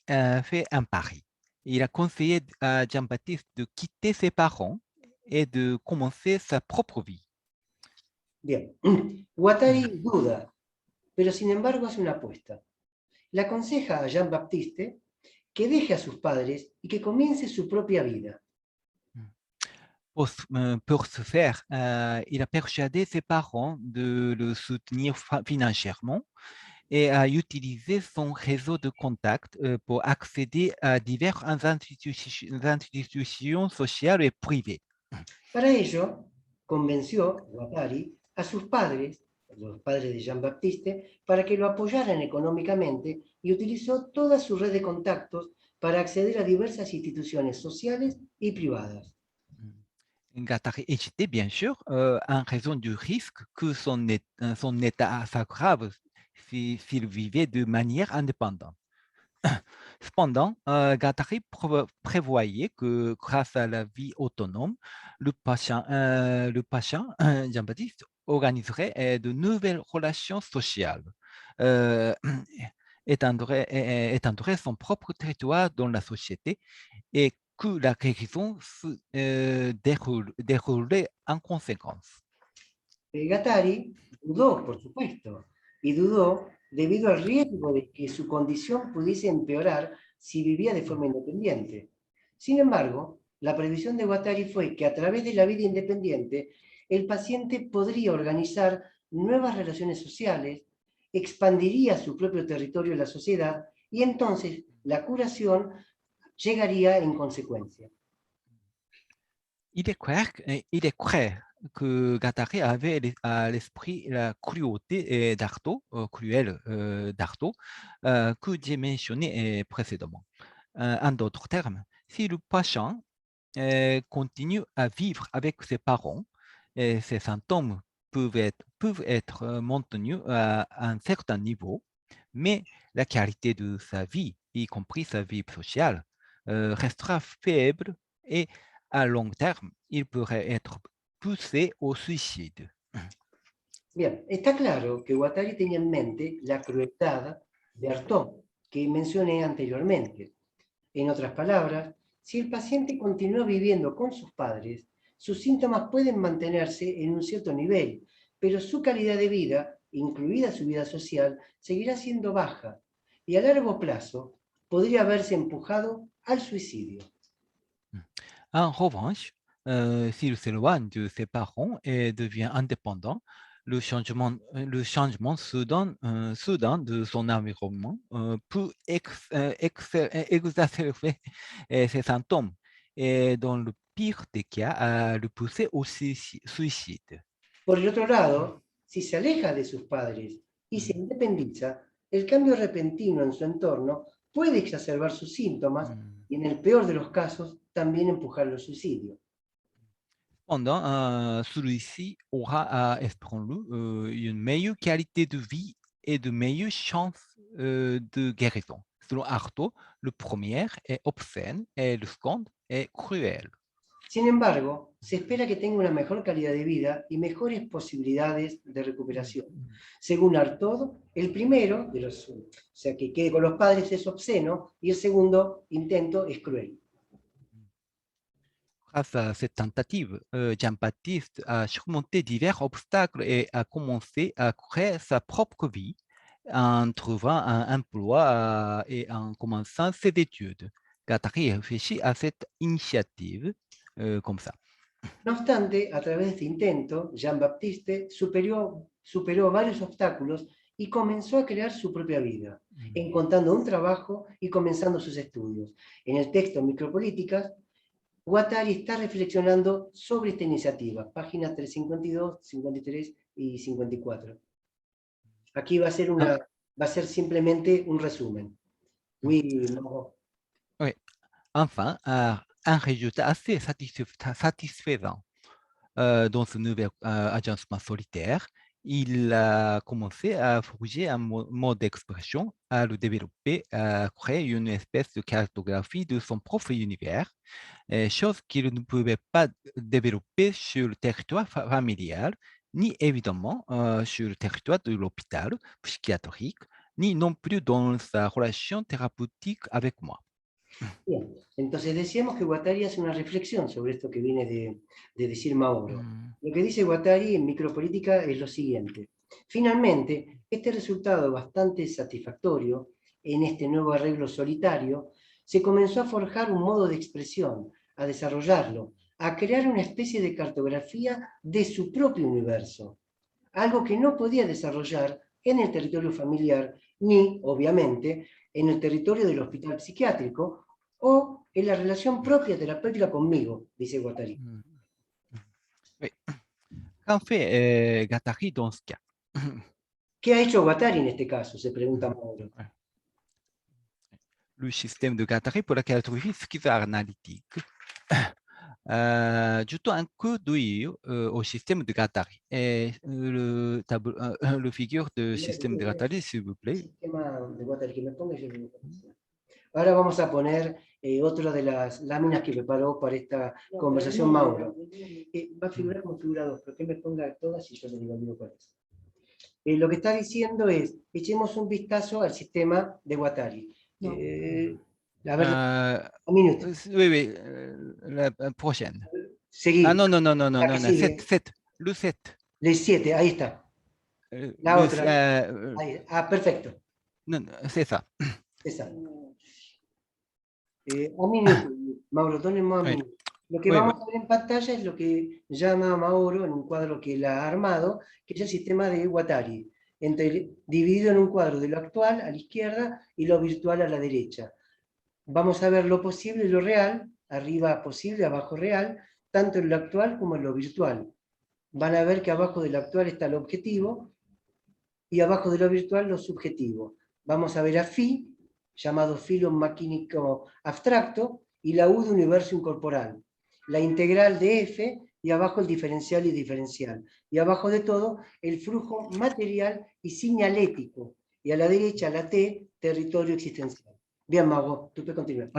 fait un pari. Il a conseillé à Jean-Baptiste de quitter ses parents et de commencer sa propre vie. Bien, Guattari duda, pero sin embargo hace una apuesta. Le aconseja a Jean-Baptiste que deje a sus padres y que comience su propia vida. Pour ce faire, il a persuadé ses parents de le soutenir financièrement et a utilisé son réseau de contacts pour accéder à diverses institutions sociales et privées. Para ello, convenció Guattari a sus padres, los padres de Jean-Baptiste, para que lo apoyaran económicamente y utilizó toda su red de contactos para acceder a diversas instituciones sociales y privadas. Guattari hésitait bien sûr en raison du risque que son état s'aggrave s'il vivait de manière indépendante. Cependant, Guattari prévoyait que grâce à la vie autonome, le patient Jean-Baptiste organiserait de nouvelles relations sociales, euh, étendrait son propre territoire dans la société et que la guérison se déroulait en conséquence. Guattari dudó, por supuesto, y dudó debido al riesgo de que su condición pudiese empeorar si vivía de forma independiente. Sin embargo, la previsión de Guattari fue que a través de la vida independiente, el paciente podría organizar nuevas relaciones sociales, expandiría su propio territorio en la sociedad y entonces la curación llegaría en consecuencia. Il est clair que Guattari avait à l'esprit la cruauté d'Artaud, cruelle d'Artaud, que j'ai mentionné précédemment. En d'autres termes, si le patient continue à vivre avec ses parents, ces symptômes peuvent être maintenus à un certain niveau, mais la qualité de sa vie, y compris sa vie sociale, restera faible et à long terme, il pourrait être poussé au suicide. Bien, está claro que Guattari tenía en mente la crueldad de Artaud, que mencioné anteriormente. En otras palabras, si el paciente continúa viviendo con sus padres, sus síntomas pueden mantenerse en un cierto nivel, pero su calidad de vida, incluida su vida social, seguirá siendo baja y a largo plazo podría verse empujado al suicidio. En revanche, s'il s'éloigne de ses parents et devient indépendant, le changement soudain de son environnement peut exacerber ses symptômes et dans le pire des cas, le pousser au suicide. Por el otro lado, si se aleja de sus padres y se independiza, el cambio repentino en su entorno puede exacerbar sus síntomas y en el peor de los casos también empujarlo al suicidio. Cependant, celui-ci aura, espérons-le, une meilleure qualité de vie et de meilleures chances de guérison. Selon Artaud, le premier est obscène et le second est cruel. Sin embargo, se espera que tenga una mejor calidad de vida y mejores posibilidades de recuperación. Según Artaud, el primero, o sea, que quede con los padres es obsceno y el segundo intento es cruel. Grâce à cette tentative, Jean-Baptiste a surmonté divers obstacles et a commencé à créer sa propre vie en trouvant un emploi et en commençant ses études. Guattari réfléchit à cette initiative comme ça. No obstante, a través de este intento, Jean-Baptiste superó varios obstáculos y comenzó a crear su propia vida, encontrando un trabajo y comenzando sus estudios. En el texto Micropolíticas, Guattari está reflexionando sobre esta iniciativa, páginas 352, 53 y 54. Aquí va a ser simplemente un resumen. Oui, no. Oui. Enfin, un résultat assez satisfaisant dans ce nouvel agencement solitaire, il a commencé à forger un mode d'expression, à le développer, à créer une espèce de cartographie de son propre univers, chose qu'il ne pouvait pas développer sur le territoire familial, ni évidemment sur le territoire de l'hôpital psychiatrique, ni non plus dans sa relation thérapeutique avec moi. Bien, entonces decíamos que Guattari hace una reflexión sobre esto que viene de decir Mauro. Lo que dice Guattari en Micropolítica es lo siguiente. Finalmente, este resultado bastante satisfactorio en este nuevo arreglo solitario, se comenzó a forjar un modo de expresión, a desarrollarlo, a crear una especie de cartografía de su propio universo, algo que no podía desarrollar en el territorio familiar, ni, obviamente, en el territorio del hospital psiquiátrico o en la relación propia terapéutica conmigo, dice Guattari. Oui. Qu'en fait Guattari dans ce cas? ¿Qué ha hecho Guattari en este caso? Se pregunta Mauro. Le système de Guattari pour la cartographie schizoanalytique jetant un coup d'œil au système de Guattari. Et le figure de système de Guattari, s'il vous plaît. Sistema de Guattari que me ponga y yo le digo. Ahora vamos a poner otra de las láminas que preparó para esta conversación Mauro. Va a figurar como figura 2, pero que me ponga todas y yo le digo cuál es. Lo que está diciendo es, echemos un vistazo al sistema de Guattari. A ver, un minuto. Oui, la prochaine. Seguí. Ah, non, 7, le 7. Le 7, ahí está. La otra. Ahí. Perfecto. Non, c'est ça. Esa. Un minuto, Mauro, donemos un minuto. Lo que vamos a ver en pantalla es lo que llama Mauro en un cuadro que él ha armado, que es el sistema de Guattari, dividido en un cuadro de lo actual a la izquierda y lo virtual a la derecha. Vamos a ver lo posible y lo real, arriba posible, abajo real, tanto en lo actual como en lo virtual. Van a ver que abajo de lo actual está lo objetivo y abajo de lo virtual lo subjetivo. Vamos a ver a Phi, llamado filo maquínico abstracto, y la U de universo incorporal. La integral de F, y abajo el diferencial y diferencial. Y abajo de todo, el flujo material y señalético. Y a la derecha, la T, territorio existencial. Bien, Mauro, tú puedes continuar.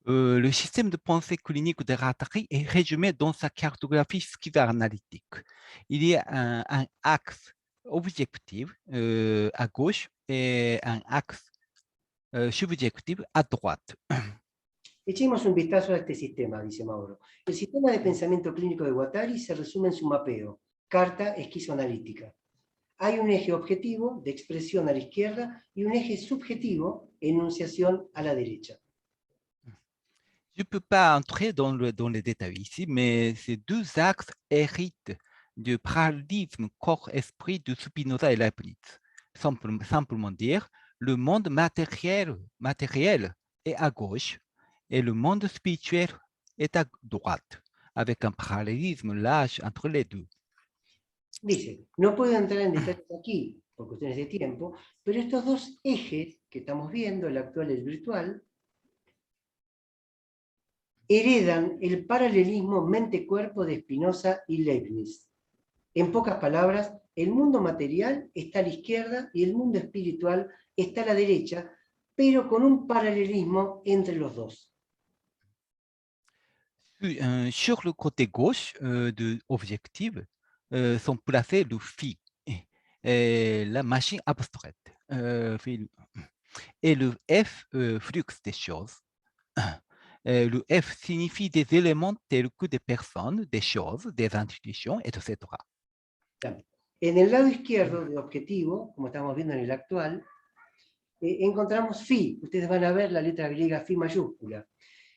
Le système de pensée clinique de Guattari est résumé dans sa cartographie schizoanalytique. Il y a un axe objectif à gauche et un axe subjectif à droite. Echemos un vistazo a este sistema, dice Mauro. El sistema de pensamiento clínico de Guattari se resume en su mapeo, carta esquizoanalítica. Hay un eje objetivo de expresión a la izquierda y un eje subjetivo, enunciación, a la derecha. Je ne peux pas entrer dans les détails ici, mais ces deux axes héritent du parallélisme corps-esprit de Spinoza et Leibniz. Simplement dire, le monde matériel est à gauche et le monde spirituel est à droite, avec un parallélisme large entre les deux. Dice, no puedo entrar en detalles aquí, por cuestiones de tiempo, pero estos dos ejes que estamos viendo, el actual y el virtual, heredan el paralelismo mente-cuerpo de Spinoza y Leibniz. En pocas palabras, el mundo material está a la izquierda y el mundo espiritual está a la derecha, pero con un paralelismo entre los dos. Sur le côté gauche de l'objectif sont placés le phi, la machine abstraite, et le F, flux des choses. Le F signifie des éléments tels que des personnes, des choses, des institutions, etc. En el lado izquierdo de objetivo, como estamos viendo en el actual, encontramos phi. Ustedes van a ver la letra griega phi mayúscula,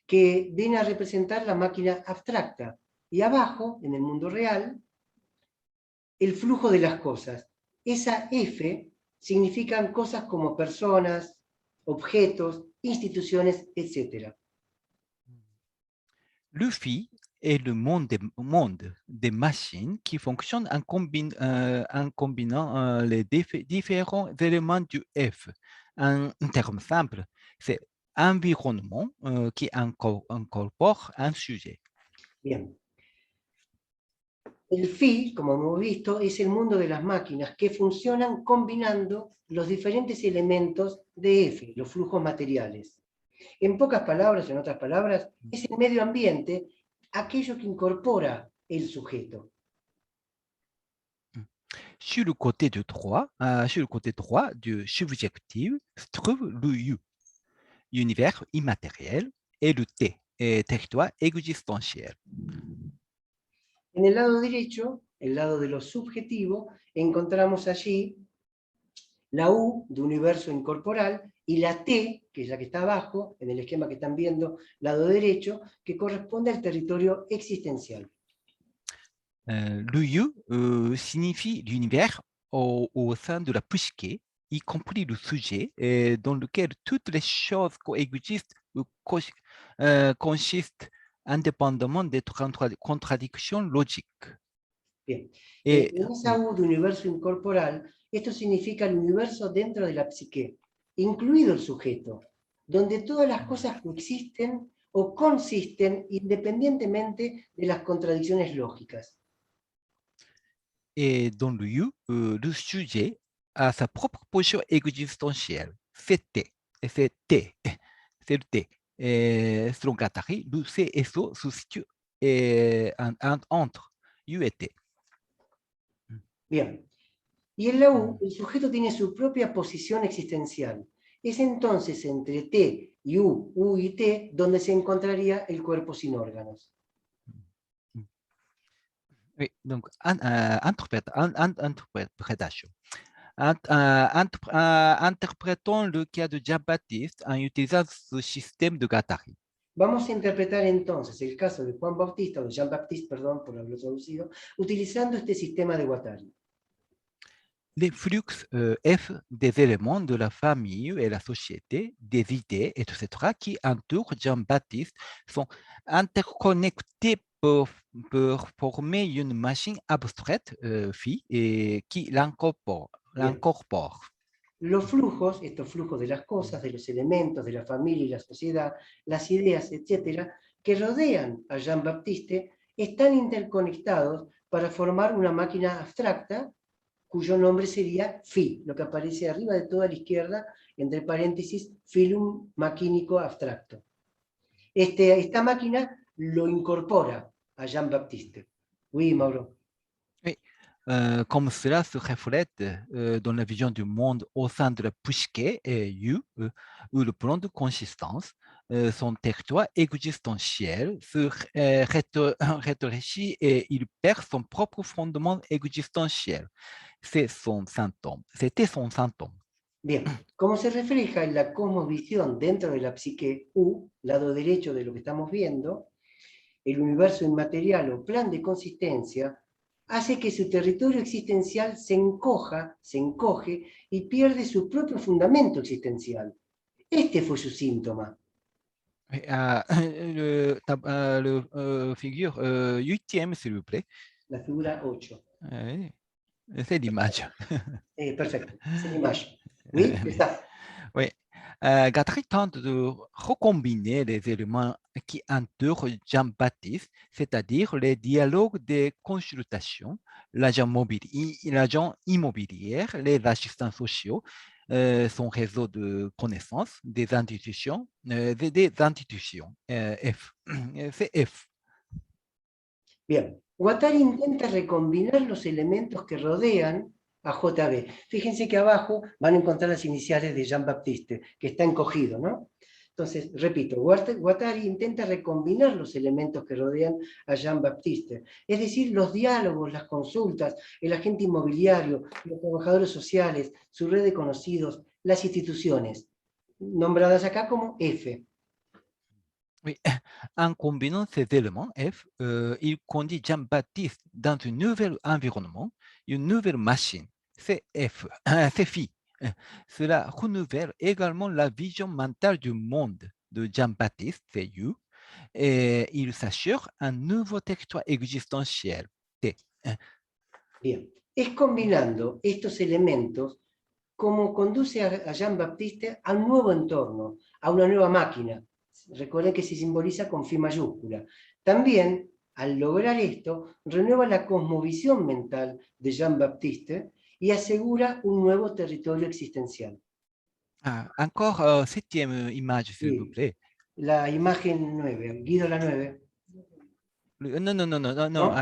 que viene a representar la máquina abstracta. Y abajo, en el mundo real, el flujo de las cosas. Esa F significan cosas como personas, objetos, instituciones, etc. Le phi est le monde des machines qui fonctionnent en combinant les différents éléments du F. Un terme simple, c'est environnement qui incorpore un sujet. Bien. El phi, como hemos visto, es el mundo de las máquinas que funcionan combinando los diferentes elementos de F, los flujos materiales. En pocas palabras, en otras palabras, es el medio ambiente aquello que incorpora el sujeto. Sur le côté droit du subjectif se trouve le U, univers immatériel, et le T, territoire existentiel. En el lado derecho, el lado de lo subjetivo, encontramos allí la U de universo incorporal y la T, que es la que está abajo, en el esquema que están viendo, lado derecho, que corresponde al territorio existencial. Le U signifie l'univers au sein de la psyché, y compris le sujet, dans lequel toutes les choses coexistent ou consistent indépendamment des contradictions logiques. Bien. Et, En esa oui. U de universo incorporal, esto significa el universo dentro de la psique, incluido el sujeto, donde todas las cosas coexisten o consisten independientemente de las contradicciones lógicas. Et dans le sujet a sa propre position existentielle. C'est T. Et c'est T. C'est le T. Selon Guattari, le C et SO se situent entre U et T. Bien. Y en la U, el sujeto tiene su propia posición existencial. Es entonces entre T y U y T, donde se encontraría el cuerpo sin órganos. Oui, donc interprétation. Interprétons le cas de Jean-Baptiste en utilisant ce système de Guattari. Vamos a interpretar entonces el caso de Juan Bautista, o de Jean-Baptiste, perdón por haberlo traducido, utilizando este sistema de Guattari. Les flux F des éléments de la famille et la société, des idées, etc., qui entourent Jean-Baptiste sont interconnectés pour former une machine abstraite, phi, et qui l'incorpore. Bien. Los flujos, estos flujos de las cosas, de los elementos, de la familia y la sociedad, las ideas, etcétera, que rodean a Jean-Baptiste, están interconectados para formar una máquina abstracta cuyo nombre sería Phi, lo que aparece arriba de toda la izquierda, entre paréntesis, filum maquínico abstracto. Esta máquina lo incorpora a Jean-Baptiste. Oui, Mauro. Oui. Comme cela se reflète dans la vision du monde au sein de la psyché U, où le plan de consistance, son territoire existentiel, se rétrécit et il perd son propre fondement existentiel. C'est son symptôme. C'était son symptôme. Bien, como se refleja en la cosmovisión dentro de la psique U, lado derecho de lo que estamos viendo, el universo inmaterial o plan de consistencia hace que su territorio existencial se encoge y pierde su propio fundamento existencial. Este fue su síntoma. Le figure 8e, s'il vous plaît. La figura 8. C'est l'image. Perfecto, c'est l'image. Oui, c'est ça. Oui. Guattari tente de recombiner les éléments qui entourent Jean-Baptiste, c'est-à-dire les dialogues des consultations, l'agent immobilier, les assistants sociaux, son réseau de connaissances, des institutions, F. C'est F. Bien, Guattari intenta recombinar los elementos que rodean a JB. Fíjense que abajo van a encontrar las iniciales de Jean-Baptiste, que está encogido, ¿no? Entonces, repito, Guattari intenta recombinar los elementos que rodean a Jean-Baptiste, es decir, los diálogos, las consultas, el agente inmobiliario, los trabajadores sociales, su red de conocidos, las instituciones, nombradas acá como F. Oui, en combinant ces éléments F, il conduit Jean-Baptiste dans un nouvel environnement, une nouvelle machine. C'est F, c'est phi. Cela renouvelle également la vision mentale du monde de Jean-Baptiste, c'est U, et il s'assure un nouveau territoire existentiel, T. Bien, es combinando estos elementos como conduce a Jean-Baptiste a un nuevo entorno, a una nueva máquina. Recuerden que se simboliza con Phi mayúscula. También, al lograr esto, renueva la cosmovisión mental de Jean-Baptiste y asegura un nuevo territorio existencial. Encore septième image, s'il vous plaît. La imagen 9, Guido la 9. Non, non, non, non, non, ¿No?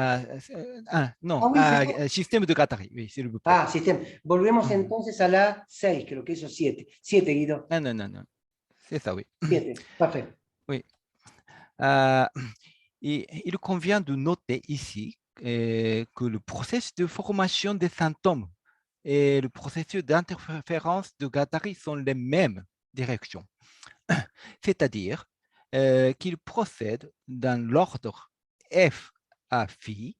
non, Oui, système de Guattari, oui, s'il vous plaît. Sistema. Volvemos entonces a la 6, creo que eso es 7. 7, Guido. Non, non, non, non. C'est ça, oui. 7, parfait. Oui. Il convient de noter ici que le processus de formation des symptômes et le processus d'interférence de Guattari sont les mêmes directions. C'est-à-dire qu'il procède dans l'ordre F à phi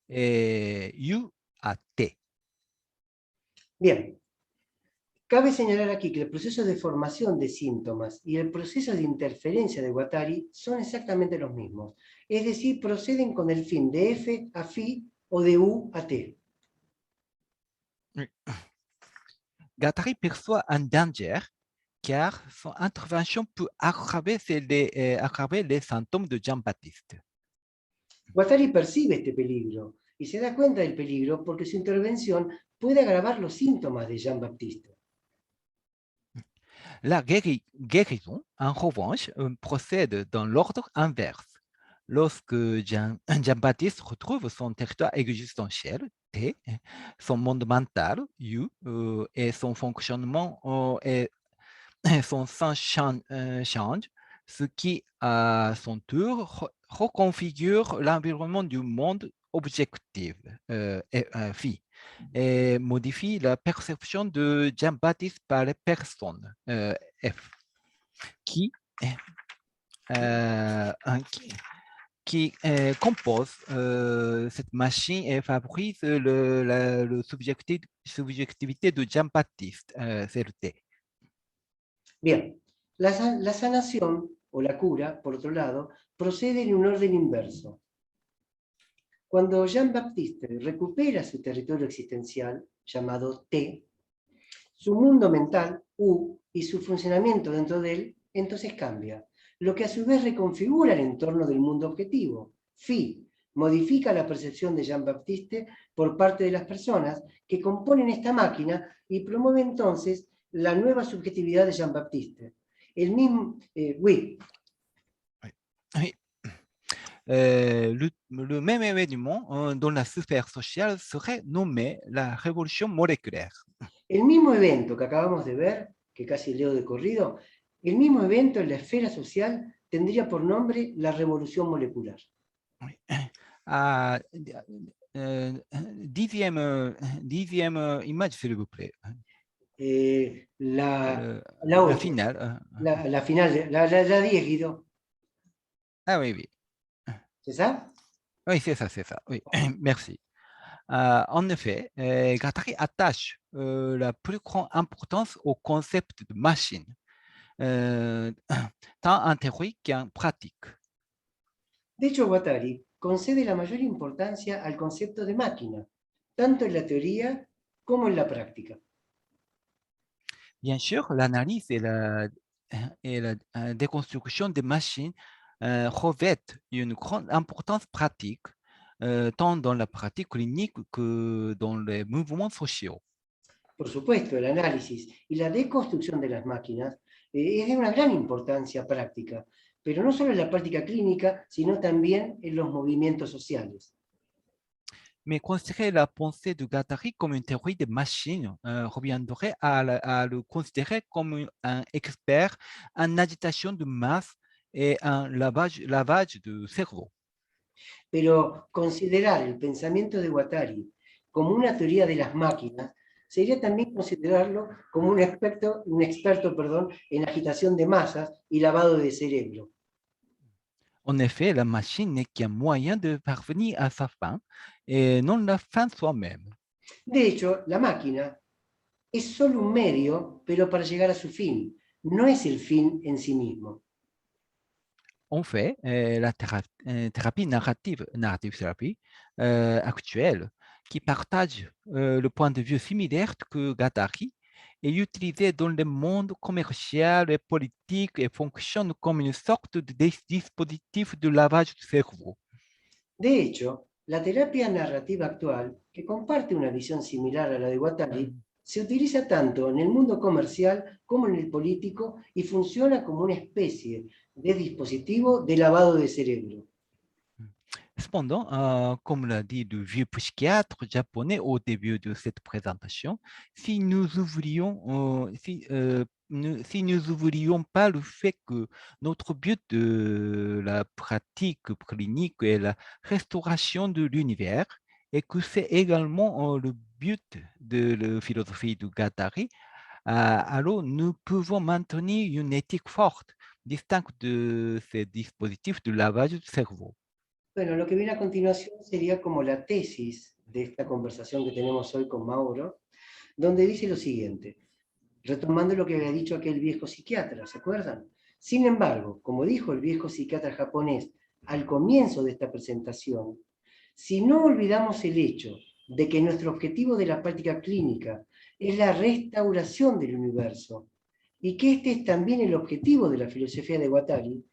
et U à T. Bien, cabe señalar aquí que el proceso de formación de síntomas y el proceso de interferencia de Guattari son exactamente los mismos. Es decir, proceden con el fin de F a phi o de U a T. Guattari perçoit un danger car son intervention peut aggraver les symptômes de Jean-Baptiste. Guattari percibe este peligro y se da cuenta del peligro porque su intervención puede agravar los síntomas de Jean-Baptiste. La guérison, en revanche, procède dans l'ordre inverse. Lorsque Jean-Baptiste retrouve son territoire existentiel, T, son monde mental, U, et son fonctionnement et son sens change, ce qui, à son tour, reconfigure l'environnement du monde objectif, phi, et modifie la perception de Jean-Baptiste par les personnes, F, qui, compose cette machine et favorise la subjectivité de Jean-Baptiste, c'est le T. Bien, la sanación o la cura, por otro lado, procede en un orden inverso. Cuando Jean-Baptiste recupera su territorio existencial, llamado T, su mundo mental, U, y su funcionamiento dentro de él, entonces cambia, lo que a su vez reconfigura el entorno del mundo objetivo, phi, modifica la percepción de Jean-Baptiste por parte de las personas que componen esta máquina y promueve entonces la nueva subjetividad de Jean-Baptiste. El mismo, oui. Oui. Le même événement dont la sphère sociale serait nommé la révolution moléculaire. El mismo evento que acabamos de ver, que casi leo de corrido, el mismo evento en la esfera social tendría por nombre la revolución molecular. Oui. Dixième image, s'il vous plaît. La finale. La finale, la 10, Guido. Ah oui, oui. C'est ça? Oui, c'est ça, c'est ça. Oui, merci. En effet, Guattari attache la plus grande importance au concept de machine, tant en théorie qu'en pratique. De hecho, Guattari concede la mayor importancia al concepto de máquina, tanto en la teoría como en la práctica. Bien sûr, l'analyse et la déconstruction des machines revêtent une grande importance pratique, tant dans la pratique clinique que dans les mouvements sociaux. Por supuesto, el análisis y la deconstrucción de las máquinas es de una gran importancia práctica, pero no solo en la práctica clínica, sino también en los movimientos sociales. Mais considérer la pensée de Guattari comme une théorie des machines reviendrait à le considérer comme un expert en agitation de masse et un lavage de cerveau. Pero considerar el pensamiento de Guattari como una teoría de las máquinas sería también considerarlo como un experto, en agitación de masas y lavado de cerebro. En effet, la machine n'est qu'un moyen de parvenir à sa fin et non la fin soi-même. De hecho, la máquina es solo un medio, pero para llegar a su fin, no es el fin en sí mismo. En fait, la thérapie narrative thérapie actuelle, qui partage le point de vue similaire que Guattari, est utilisée dans le monde commercial et politique et fonctionne comme une sorte de dispositif de lavage du cerveau. De hecho, la terapia narrativa actual, que comparte una visión similar a la de Guattari, se utiliza tanto en el mundo comercial como en el político y funciona como una especie de dispositivo de lavado de cerebro. Cependant, comme l'a dit le vieux psychiatre japonais au début de cette présentation, si nous ouvrions, si nous ouvrions pas le fait que notre but de la pratique clinique est la restauration de l'univers et que c'est également le but de la philosophie de Guattari, alors nous pouvons maintenir une éthique forte, distincte de ces dispositifs de lavage du cerveau. Bueno, lo que viene a continuación sería como la tesis de esta conversación que tenemos hoy con Mauro, donde dice lo siguiente, retomando lo que había dicho aquel viejo psiquiatra, ¿se acuerdan? Sin embargo, como dijo el viejo psiquiatra japonés al comienzo de esta presentación, si no olvidamos el hecho de que nuestro objetivo de la práctica clínica es la restauración del universo y que este es también el objetivo de la filosofía de Guattari,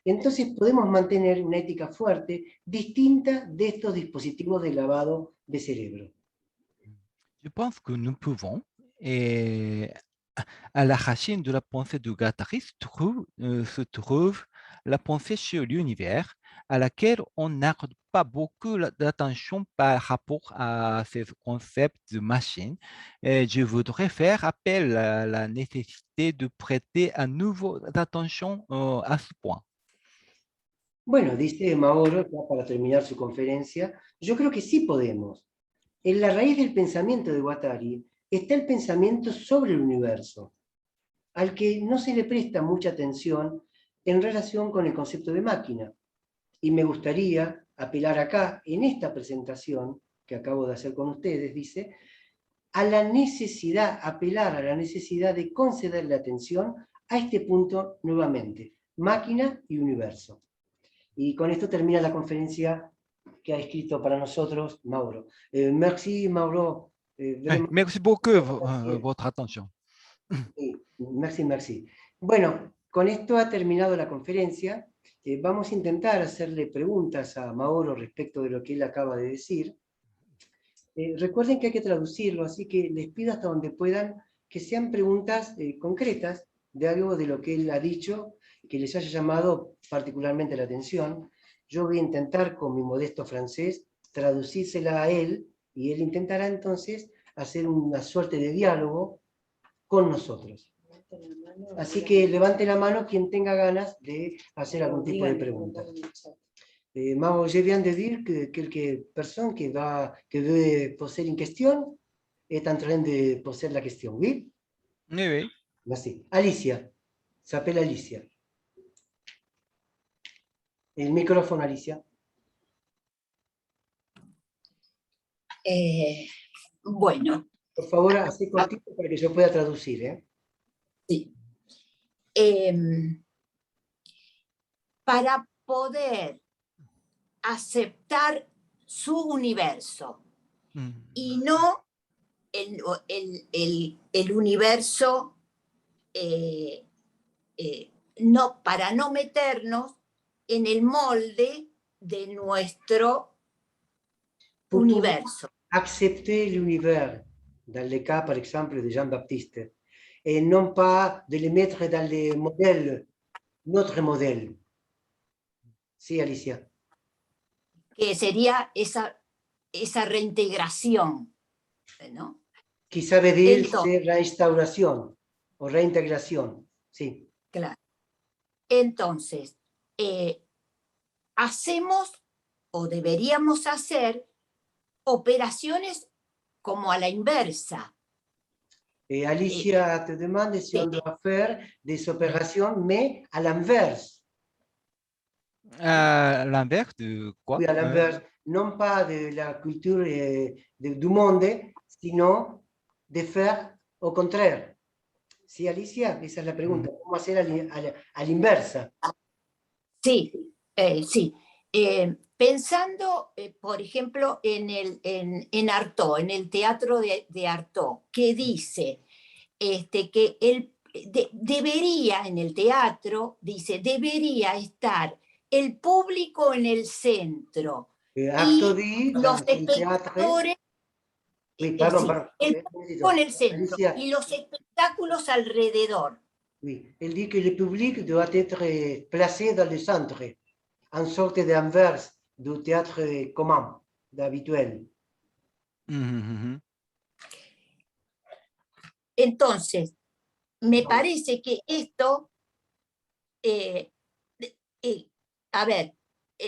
entonces podemos mantener una ética fuerte distinta de estos dispositivos de lavado de cerebro. Je pense que nous pouvons, et à la racine de la pensée de Guattari se trouve la pensée sur l'univers, à laquelle on n'accorde pas beaucoup d'attention par rapport à ces concepts de machine. Et je voudrais faire appel à la nécessité de prêter à nouveau attention à ce point. Bueno, dice Mauro, ya para terminar su conferencia, yo creo que sí podemos. En la raíz del pensamiento de Guattari está el pensamiento sobre el universo, al que no se le presta mucha atención en relación con el concepto de máquina. Y me gustaría apelar acá, en esta presentación que acabo de hacer con ustedes, dice, a la necesidad, apelar a la necesidad de concederle atención a este punto nuevamente, máquina y universo. Y con esto termina la conferencia que ha escrito para nosotros Mauro. Merci Mauro. Merci beaucoup votre attention. Sí, merci, merci. Bueno, con esto ha terminado la conferencia. Vamos a intentar hacerle preguntas a Mauro respecto de lo que él acaba de decir. Recuerden que hay que traducirlo, así que les pido hasta donde puedan que sean preguntas concretas de algo de lo que él ha dicho, que les haya llamado particularmente la atención. Yo voy a intentar con mi modesto francés traducírsela a él y él intentará entonces hacer una suerte de diálogo con nosotros. Así que levante la mano quien tenga ganas de hacer algún tipo de pregunta. Mao, je viens de dire que quelques personnes qui veulent poser une question est en train de poser la question. Oui? Oui, oui. Merci. Alicia. S'appelle Alicia. El micrófono, Alicia. Bueno. Por favor, así cortito para que yo pueda traducir. Sí. Para poder aceptar su universo y no el universo, no, para no meternos en el molde de nuestro universo. Accepter l'univers, dans le cas, par exemple, de Jean-Baptiste, et non pas de le mettre dans le modèle, notre modèle. Sí, Alicia. Que sería esa reintegración, ¿no? Qui sabe decir restauración o reintegración, sí. Claro. Entonces, hacemos o deberíamos hacer operaciones como a la inversa. Alicia te demande si on doit faire des opérations, mais à l'inverse. À l'inverse de quoi? Oui, à l'inverse, non pas de la culture du monde, sino de faire au contraire. Sí, Alicia, esa es la pregunta. ¿Cómo hacer a la inversa? Sí, sí. Pensando, por ejemplo, en Artaud, en el teatro de Artaud, que dice que debería, en el teatro, dice, debería estar el público en el centro y los espectadores en el centro y los espectáculos alrededor. Oui, elle dit que le public doit être placé dans le centre, en sorte d'inverse du théâtre commun, habituel. Entonces, me parece que esto, a ver,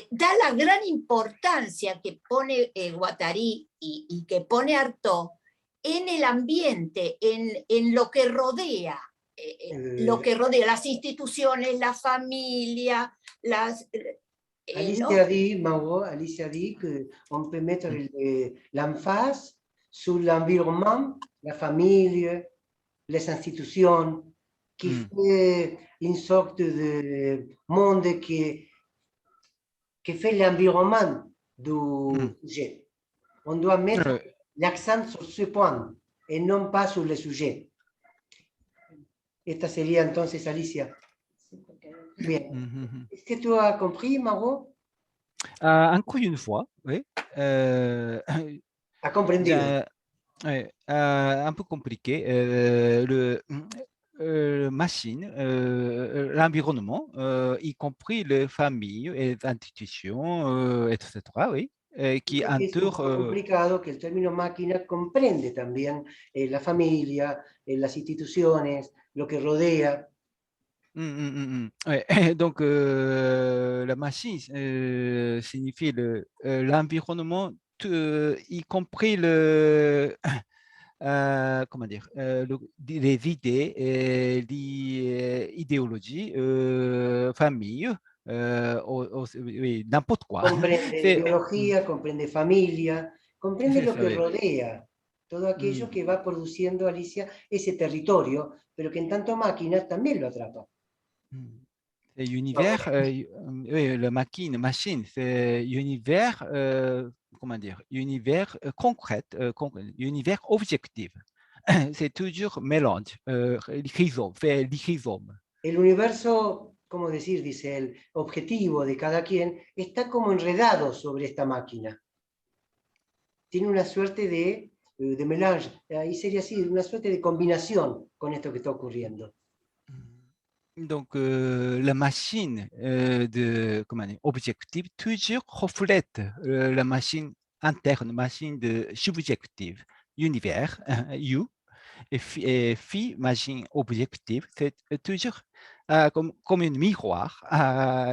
da la gran importancia que pone Guattari y que pone Artaud en el ambiente, en lo que rodea. Lo que rodea las instituciones, la familia, Alicia dit, Mauro, Alicia dit qu'on peut mettre l'emphase sur l'environnement, la famille, les institutions, qui fait une sorte de monde qui fait l'environnement du sujet. On doit mettre l'accent sur ce point et non pas sur le sujet. Esta sería entonces, Alicia. Bien. Est-ce que tu as compris, Maro? Encore une fois, oui. Ha comprendido. Un peu compliqué. Machine, l'environnement, y compris les familles et les institutions, etc., oui, qui Es un poco entourent. complicado que el término máquina comprende también la familia, las instituciones, lo que rodea. Ouais. Donc, la machine signifie l'environnement, y compris comment dire, les idées, les idéologies, famille, oui, n'importe quoi. Comprende ideología, comprende familia, comprende lo que oui. rodea, todo aquello que va produciendo, Alicia, ese territorio, pero que en tanto máquina también lo atrapa. C'est univers, oui, la machine, c'est univers, comment dire, univers concret, univers objectif. C'est toujours mélange, rhizome, fait rhizome. El universo, ¿cómo decir? Dice el objetivo de cada quien, está como enredado sobre esta máquina. Tiene una suerte de melange, ahí sería así, una suerte de combinación con esto que está ocurriendo. Donc, la machine comment dire, objective toujours reflète la machine interne, machine de subjective, univers, you, et phi, machine objective, c'est toujours comme un miroir,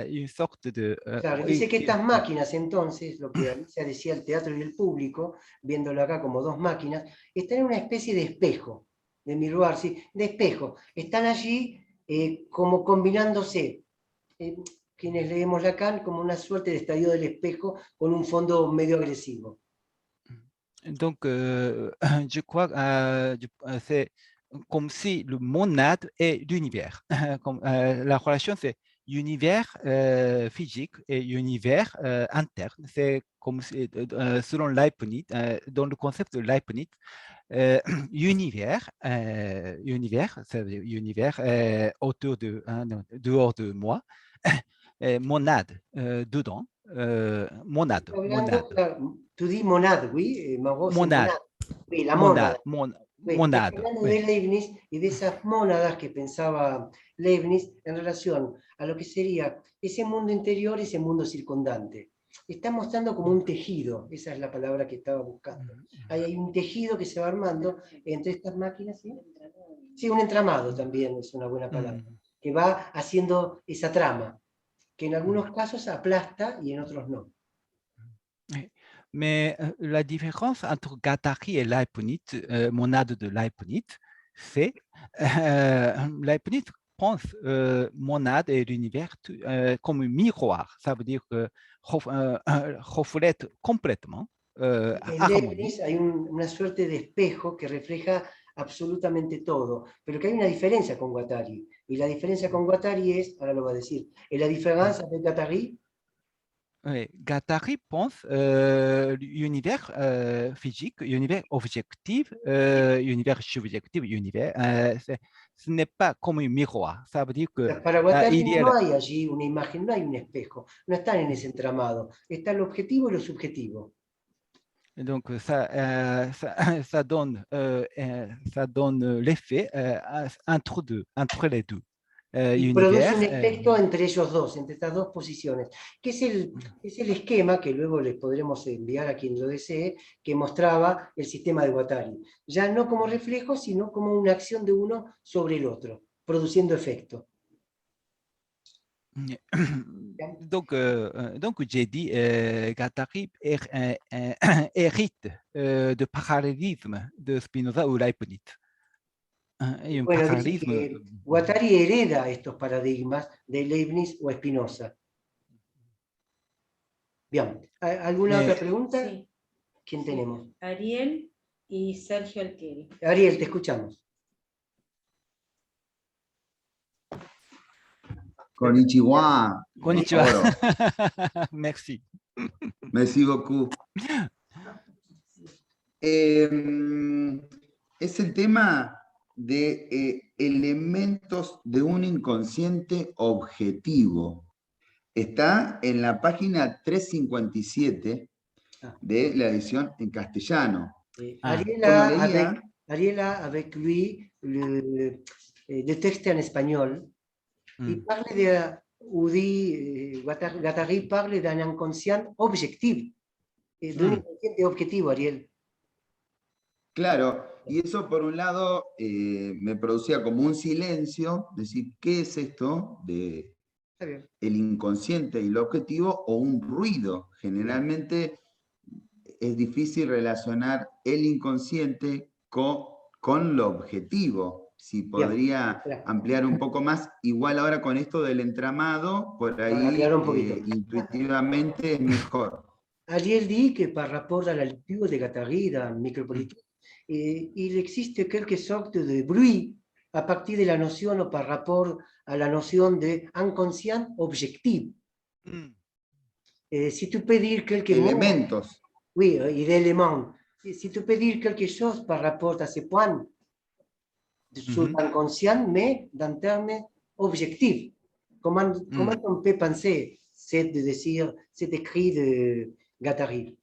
une sorte de... Claro, dice que estas máquinas, entonces, lo que Alicia decía el teatro y el público, viéndolo acá como dos máquinas, están en una especie de espejo, de miroir, sí, de espejo. Están allí como combinándose. Quienes leemos Lacan como una suerte de estadio del espejo con un fondo medio agresivo. Donc, je crois que c'est comme si le monade est l'univers. La relation, c'est univers physique et univers interne. C'est comme si, selon Leibniz, dans le concept de Leibniz, univers, ça veut dire univers autour de, dehors de moi, monade, dedans, monade. Tu dis monade, oui, Mauro, Monade. Oui, la mónada. Monade. Hablando de Leibniz y de esas mónadas que pensaba Leibniz en relación a lo que sería ese mundo interior, ese mundo circundante. Está mostrando como un tejido, esa es la palabra que estaba buscando. Hay un tejido que se va armando entre estas máquinas, ¿sí? Sí, un entramado también es una buena palabra, que va haciendo esa trama, que en algunos casos aplasta y en otros no. Mais la différence entre Guattari et Leibniz, monade de Leibniz, c'est Leibniz pense monade et l'univers comme un miroir. Ça veut dire que reflète complètement. En Leibniz hay una suerte de espejo que refleja absolutamente todo, pero que hay una diferencia con Guattari. Y la diferencia con Guattari es, ahora lo va a decir, la diferencia de Guattari. Oui, Guattari pense l'univers physique, univers objectif, univers subjectif, univers. Ce n'est pas comme un miroir. Ça veut dire que para Guattari no hay allí una imagen, no hay un espejo, no están en ese entramado. Está lo objetivo y lo subjetivo. Donc, ça donne l'effet entre les deux. Y produce un efecto entre ellos dos, entre estas dos posiciones, que es el esquema que luego les podremos enviar a quien lo desee, que mostraba el sistema de Guattari. Ya no como reflejo, sino como una acción de uno sobre el otro, produciendo efecto. Donc j'ai dit, Guattari hérite de parallélisme de Spinoza ou Leibniz. Bueno, dice que Guattari hereda estos paradigmas de Leibniz o Spinoza. Bien, ¿alguna otra pregunta? Sí. ¿Quién tenemos? Ariel y Sergio Altieri. Ariel, te escuchamos. Konnichiwa. Konnichiwa. Oro. Merci. Merci beaucoup. Es el tema de elementos de un inconsciente objetivo. Está en la página 357 de la edición en castellano. Ariel a avec lui le texte en espagnol. Il parle de Guattari parle d'un inconscient objectif, d'un inconsciente objetivo, Ariel. Claro, y eso por un lado me producía como un silencio, decir, ¿qué es esto de el inconsciente y el objetivo o un ruido? Generalmente es difícil relacionar el inconsciente con lo objetivo. Si podría ampliar un poco más, igual ahora con esto del entramado, por ahí intuitivamente es mejor. Ariel dit que par rapport à la lecture de Guattari dans Micropolitique, il existe quelque sorte de bruit à partir de la notion ou par rapport à la notion d'inconscient objectif. Si tu peux dire quelque Elementos. Oui, et d'éléments. Si tu peux dire quelque chose par rapport à ce point, sur l'inconscient, mais d'un terme objectif. Comment on peut penser cet écrit de Guattari?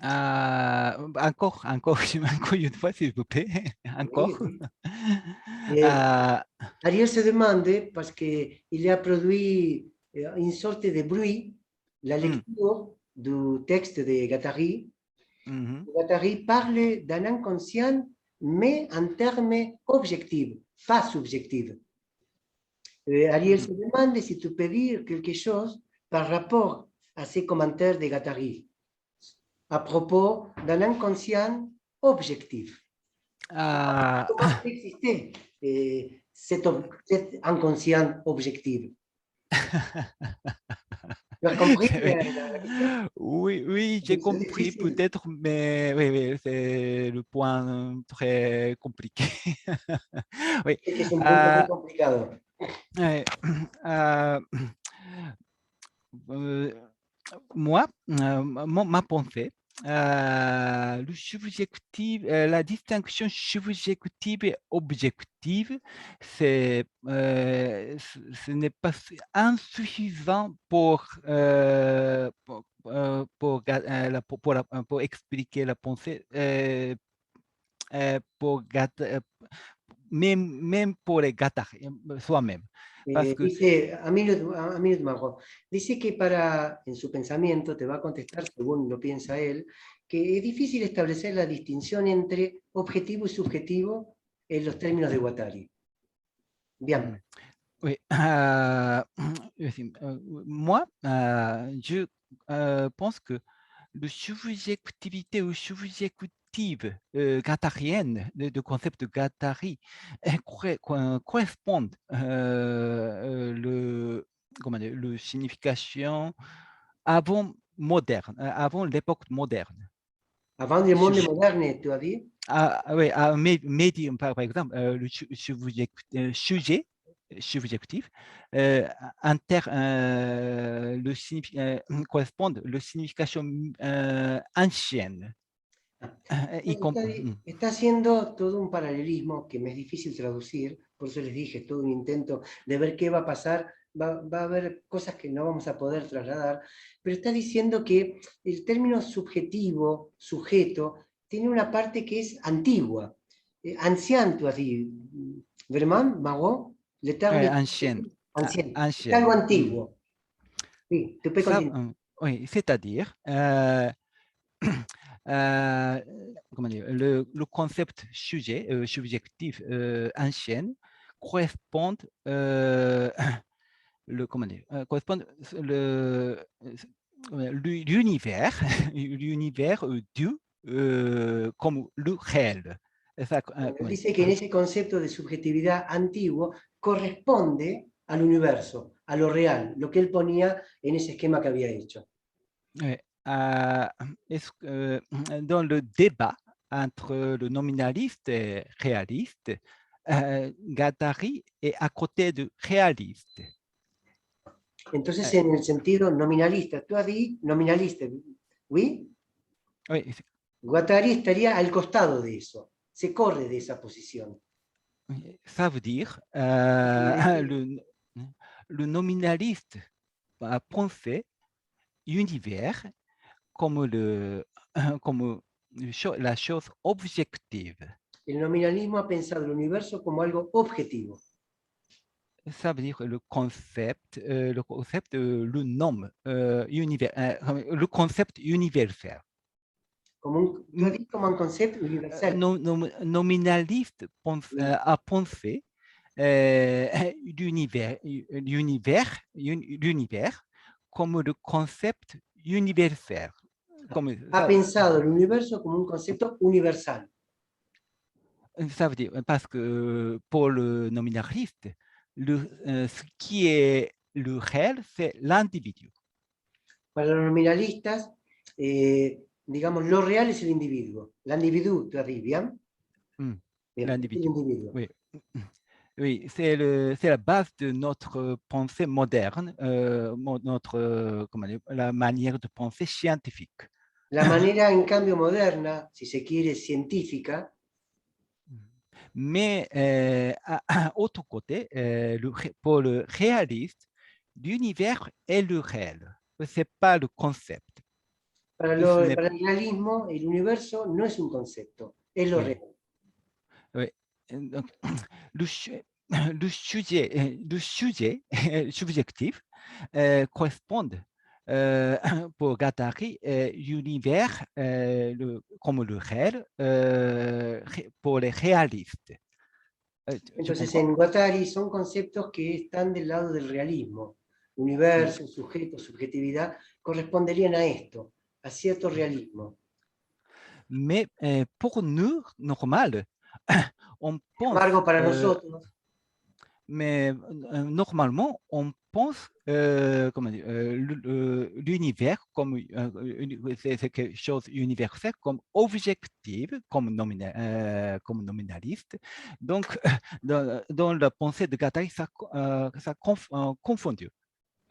Encore une fois, s'il vous plaît. Encore. Oui. Ariel se demande, parce qu'il a produit une sorte de bruit, la lecture du texte de Guattari. Guattari parle d'un inconscient, mais en termes objectifs, pas subjectifs. Ariel se demande si tu peux dire quelque chose par rapport à ces commentaires de Guattari à propos d'un inconscient objectif. Comment peut exister cet inconscient objectif? Tu as compris la question? Oui, j'ai compris peut-être, mais oui, c'est le point très compliqué. Oui. C'est un point très compliqué. Moi, ma pensée, le subjectif, la distinction subjective et objective, ce n'est pas insuffisant pour expliquer la pensée, même pour les Guattari soi-même. Dice, a minute, Margot, dice que en su pensamiento te va a contestar, según lo piensa él, que es difícil establecer la distinción entre objetivo y subjetivo en los términos de Guattari. Bien. Oui, moi, je pense que la subjectivité ou subjective guattarienne, de concept de Guattari, correspondent le signification avant moderne, avant l'époque moderne. Avant le monde moderne, tu as dit? Oui, médium, par exemple, le sujet subjectif correspond à la signification ancienne. Está haciendo todo un paralelismo que me es difícil traducir, por eso les dije, es todo un intento de ver qué va a pasar, va a haber cosas que no vamos a poder trasladar, pero está diciendo que el término subjetivo, sujeto, tiene una parte que es antigua, ancien, tú así, ¿verdad, Margot? Le terme ancien. Es algo antiguo. Sí, tu peux continuer. Oui, c'est-à-dire comment dire, le concept sujet, subjectif ancien correspond l'univers du comme le réel. Dice que en ese concepto de subjetividad antiguo corresponde al universo, a lo real, lo que él ponía en ese esquema que había hecho. Dans le débat entre le nominaliste et réaliste, Guattari est à côté de réaliste. Entonces, en el sentido nominalista, tú dit nominalista, ¿oui? Oui, Guattari estaría al costado de eso, se corre de esa posición. ça veut dire le nominaliste a pensé univers comme, comme la chose objective. El nominalismo ha pensado el universo como algo objetivo. Ça veut dire le concept, le nom, le concept universel. Como tú has dicho, como un concepto universal. Nominaliste a pensé l'univers comme le concept universel. Ha pensado el universo como un concepto universal. Ça veut dire, parce que pour le nominaliste, ce qui est le réel, c'est l'individu. Para los nominalistas, digamos, lo real es el individuo. L'individu, tu arrives, bien? L'individu. Oui, oui, c'est la base de notre pensée moderne, la manière de penser scientifique. La manera, en cambio, moderna, si se quiere, científica. Mais à autre côté, pour le réaliste, l'univers est le réel. Ce n'est pas le concept. Para el realismo, el universo no es un concepto, es lo real. Oui. Donc, le sujet subjectif correspond pour Guattari, l'univers comme le réel pour les réalistes. Entonces, en Guattari son conceptos que están del lado del realismo. Universo, sujeto, subjetividad, corresponderían a esto, a cierto realismo. Mais pour nous, normal, on pense... Embargo, para nosotros... Mais normalement, on pense l'univers comme c'est quelque chose universel, comme objectif, comme nominaliste. Donc, dans la pensée de Guattari, ça confondu.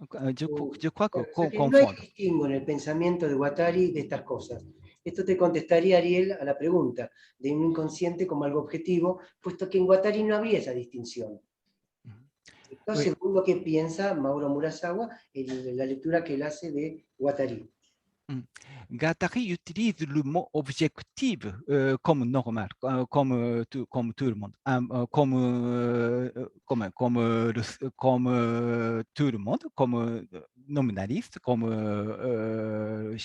Je crois que no hay distingo en el pensamiento de Guattari de estas cosas. Esto te contestaría, Ariel, a la pregunta de un inconsciente como algo objetivo, puesto que en Guattari no habría esa distinción. Esto Oui. según lo que piensa Mauro Murasawa en la lectura que él hace de Guattari. Guattari utilise le mot objectif comme normal, comme tout le monde, comme tout le monde, comme nominaliste, comme le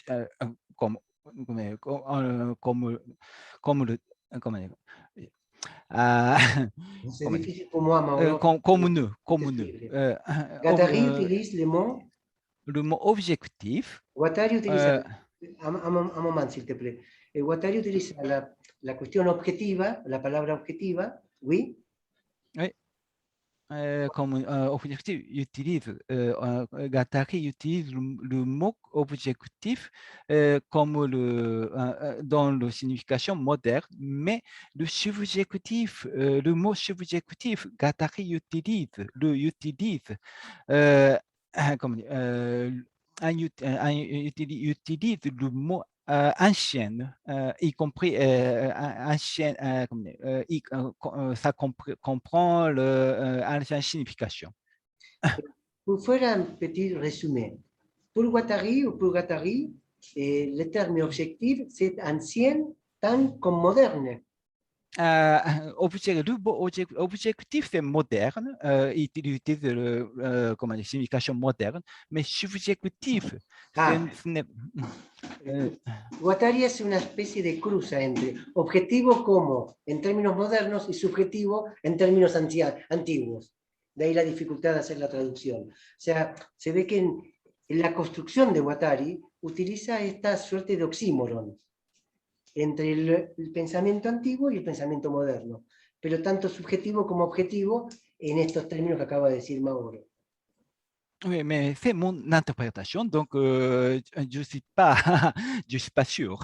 c'est difficile pour moi, Mauro. Comme nous. Guattari utilise le mot objectif. Guattari utilisa, un moment, s'il te plaît. Guattari utiliza la cuestión objetiva, la palabra objetiva, oui. Oui. Comme objectif, Guattari utilise le mot objectif comme dans la signification moderne, mais le subjectif, le mot subjectif, Guattari utilise utilise le mot ancienne, y compris ancienne, ça comprend l'ancienne signification. Pour faire un petit résumé, pour Guattari ou pour Guattari, le terme objectif, c'est ancien tant comme moderne. Objectif, c'est moderne, il utilise la signification moderne, mais subjectif, Guattari es una especie de cruza entre objetivo como en términos modernos y subjetivo en términos antiguos. De ahí la dificultad de hacer la traducción. O sea, se ve que en la construcción de Guattari utiliza esta suerte de oxímoron entre el pensamiento antiguo y el pensamiento moderno, pero tanto subjetivo como objetivo en estos términos que acaba de decir Mauro. Oui, mais c'est mon interprétation, donc je suis pas sûr.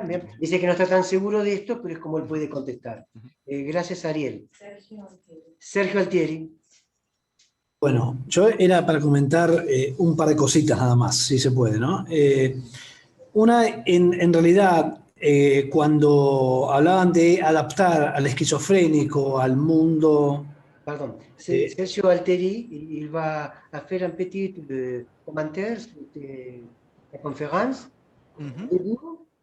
Bien. Dice que no está tan seguro de esto, pero es como él puede contestar. Gracias, Ariel. Sergio Altieri. Bueno, yo era para comentar un par de cositas nada más, si se puede, ¿no? Una, en realidad, cuando hablaban de adaptar al esquizofrénico al mundo... Pardon, Sergio Alteri, il va faire un petit commentaire sur la conférence.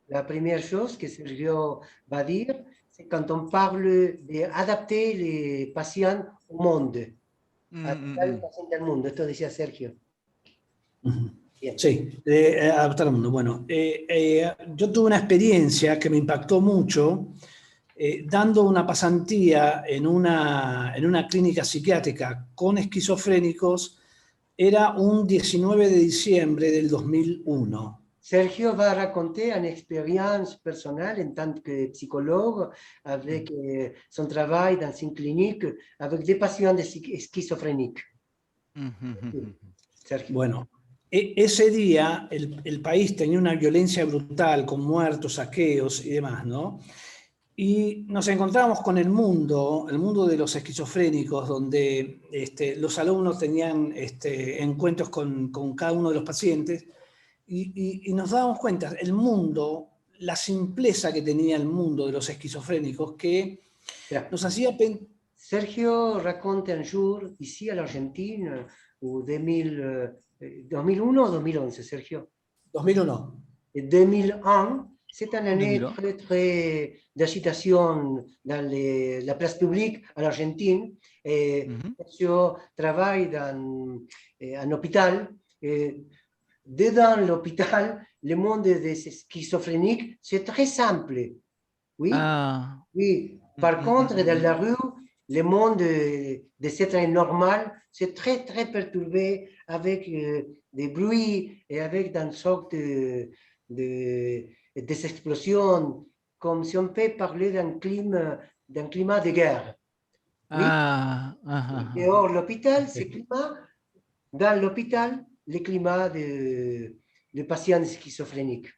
La première chose que Sergio va dire, c'est quand on parle d'adapter les patients au monde. Adaptar el paciente al mundo, esto decía Sergio. Bien. Sí, adaptar al mundo. Bueno, yo tuve una experiencia que me impactó mucho dando una pasantía en una clínica psiquiátrica con esquizofrénicos. Era un 19 de diciembre del 2001. Sergio va raconter une expérience personnelle en tant que psychologue avec son travail dans une clinique avec des patients esquizofréniques. Sergio. Bueno, ese día el país tenía una violencia brutal con muertos, saqueos y demás, ¿no? Y nos encontramos con el mundo de los esquizofrénicos, donde los alumnos tenían encuentros con cada uno de los pacientes y nos dábamos cuenta, el mundo, la simpleza que tenía el mundo de los esquizofrénicos, que nos hacía pensar... Sergio raconte un jour, ici à l'Argentine, en 2001 o 2011, Sergio? 2001. 2001, c'est une année très, très d'agitation dans la place publique à l'Argentine. Sergio travaille dans un hôpital. Dedans l'hôpital, le monde des schizophréniques, c'est très simple. Oui. Oui. Par contre, dans la rue, le monde des êtres normaux, c'est très, très perturbé avec des bruits et avec une sorte des explosions, comme si on peut parler d'un climat de guerre. Oui. Dehors l'hôpital, c'est climat. Dans l'hôpital, le climat de patients esquizofréniques.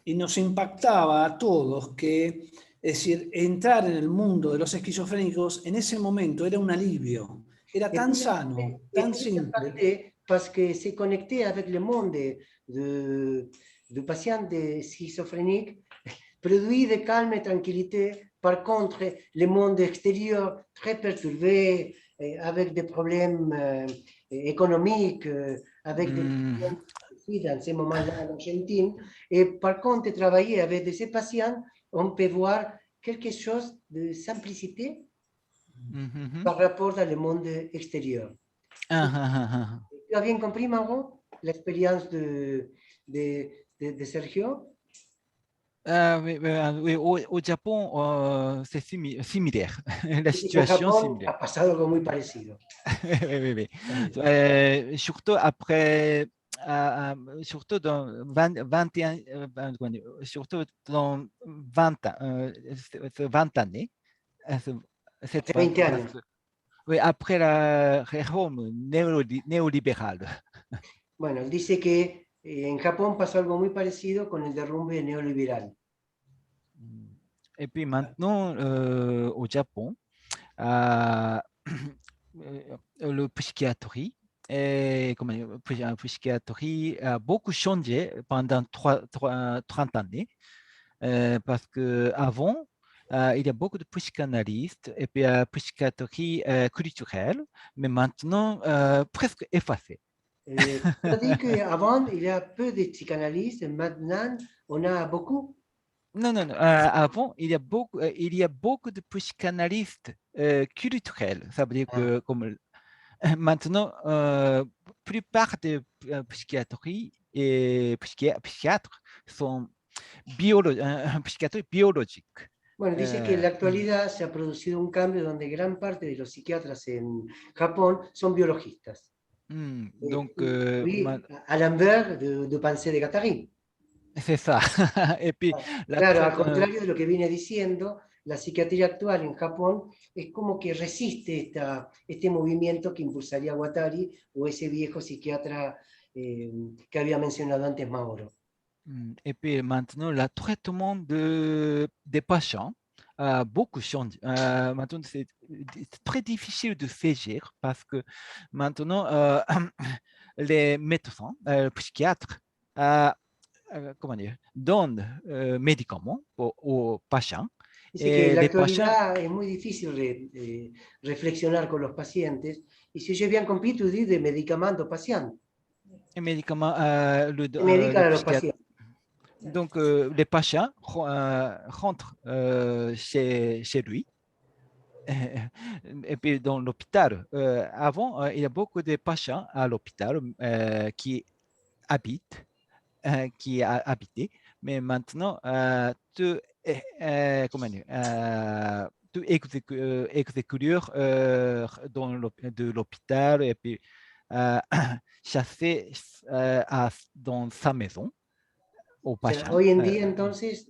Y nos impactaba a todos que, es decir, entrar en el mundo de los esquizofrénicos en ese momento era un alivio, era tan sano, tan simple. Parce que se connecter avec le monde de patients schizophréniques produit de calme et tranquillité. Par contre, le monde extérieur, très perturbé, avec des problèmes économiques, avec des problèmes dans ces moments-là en Argentine. Et par contre, travailler avec ces patients, on peut voir quelque chose de simplicité par rapport au monde extérieur. Tu as bien compris, Mauro, l'expérience de Sergio? Oui, au Japon, c'est similaire. La situation similaire. Ha pasado algo muy parecido. Oui. Surtout après, surtout dans 21, surtout dans 20 années. 20 años. Oui, après la réforme néolibérale. Bueno, él dice que en Japón pasó algo muy parecido con el derrumbe neoliberal. Et puis maintenant, au Japon, le psychiatrie, psychiatrie a beaucoup changé pendant 30 années, parce qu'avant, il y a beaucoup de psychanalystes et puis psychiatrie culturelle, mais maintenant presque effacée. On dit qu'avant, il y a peu de psychanalystes, et maintenant, on a beaucoup. Non. Avant, il y a beaucoup de psychanalystes culturels. Ça veut dire que comme maintenant, plupart des psychiatries et psychiatres sont psychiatres biologiques. Bueno, dice que en la actualidad se ha producido un cambio donde gran parte de los psiquiatras en Japón son biologistas. Donc, oui, à l'inverse de pensée de Guattari. C'est ça. Et puis, claro, al contrario de lo que viene diciendo, la psiquiatría actual en Japón es como que resiste este movimiento que impulsaría Guattari o ese viejo psiquiatra que había mencionado antes Mauro. Et puis maintenant, le traitement des patients a beaucoup changé. Maintenant, c'est très difficile de saisir parce que maintenant, les médecins, psychiatres, comment dire, donnent médicaments aux patients. Dice que en la Les patients, actualidad es muy difícil reflexionar con los pacientes y si ellos bien compris, tu dis de medicamentos patientes. les médicaments, Se medican le a los psychiatre. pacientes. Donc, les patients rentrent chez lui. Et puis dans l'hôpital, avant, il y a beaucoup de patients à l'hôpital qui habitent, habitaient, mais maintenant, comment dire, tout exécuteur de l'hôpital et puis chasser dans sa maison aux O sea, patients. hoy en día, entonces,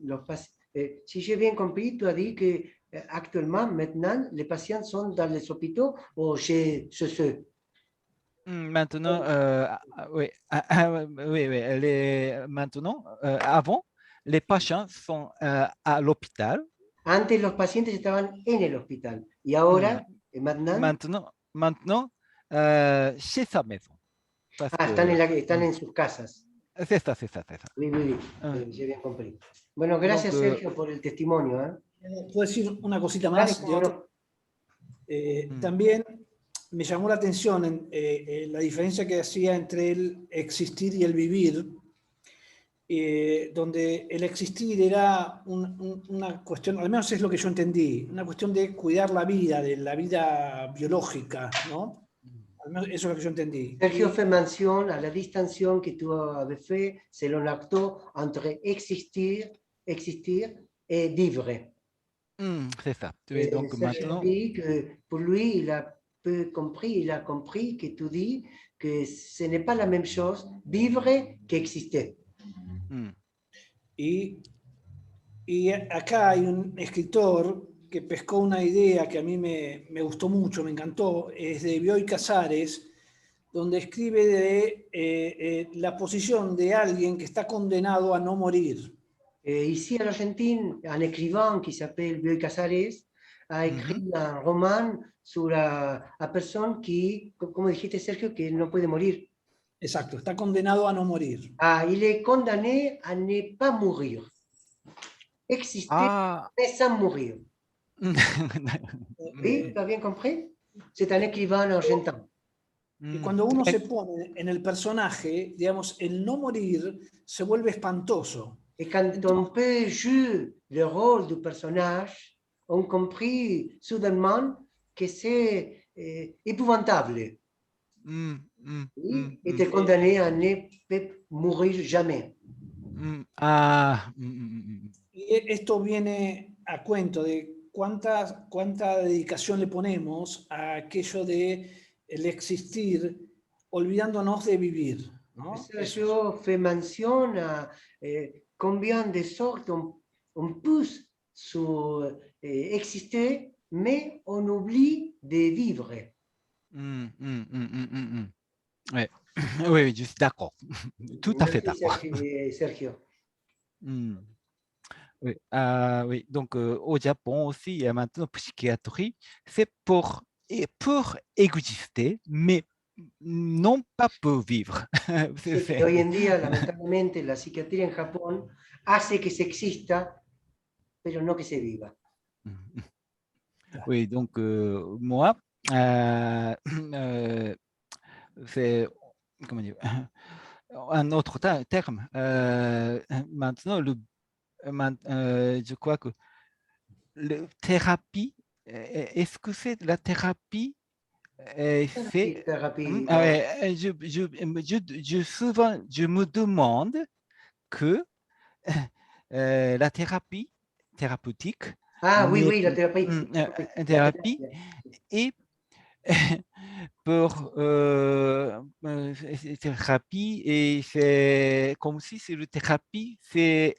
si j'ai bien compris, tu as dit que actuellement, maintenant, les patients sont dans les hôpitaux ou chez eux. Maintenant, oui, oui, oui, maintenant, avant, les patients sont à l'hôpital. Antes los pacientes estaban en el hospital y ahora, Maintenant, chez sa maison. Están en sus casas. C'est ça, c'est ça. Oui, oui, j'ai bien compris. Bueno, gracias Sergio por el testimonio. ¿Puedo decir una cosita más? También me llamó la atención la diferencia que hacía entre el existir y el vivir, donde el existir era una cuestión, al menos es lo que yo entendí, una cuestión de cuidar la vida, de la vida biológica, ¿no? Al menos eso es lo que yo entendí. Sergio fait mention à la distinction que tu avais fait selon l'acte entre existir et vivre. C'est ça. Donc maintenant, dit que pour lui, il a compris que tu dis que ce n'est pas la même chose vivre qu'exister. Y acá hay un escritor que pescó una idea que a mí me gustó mucho, me encantó, es de Bioy Casares, donde escribe de la posición de alguien que está condenado a no morir. Ici en Argentine, un écrivain qui s'appelle Bioy Casares a écrit un roman sur la personne qui, como dijiste Sergio, que no puede morir. Exacto, está condenado a no morir. Il est condamné à ne pas mourir. Exister mais sans mourir. ¿Sí? ¿Está bien compris? C'est un écrivain argentin. Y cuando uno se pone en el personaje, digamos, el no morir se vuelve espantoso. Et quand on peut jouer le rôle du personnage, on comprend soudainement que c'est épouvantable. Et est condamné à ne pas mourir jamais. Y esto viene a cuento de cuánta dedicación le ponemos a aquello de el existir, olvidándonos de vivir, ¿no? Sergio fait mention à combien de sortes on pousse sur exister, mais on oublie de vivre. Oui, oui, je suis d'accord. Tout à fait d'accord. Sergio. Oui, oui. Donc au Japon aussi, il y a maintenant psychiatrie, c'est pour exister, mais non pas pour vivre. Hoy en día, lamentablemente, la psiquiatría en Japón hace que se exista, pero no que se viva. Oui, donc moi, c'est, comment dire, un autre terme. Maintenant, je crois que la thérapie, est-ce que c'est la thérapie souvent, je me demande que la thérapie thérapeutique. Oui, la thérapie. Et pour thérapie, et c'est comme si c'est la thérapie, c'est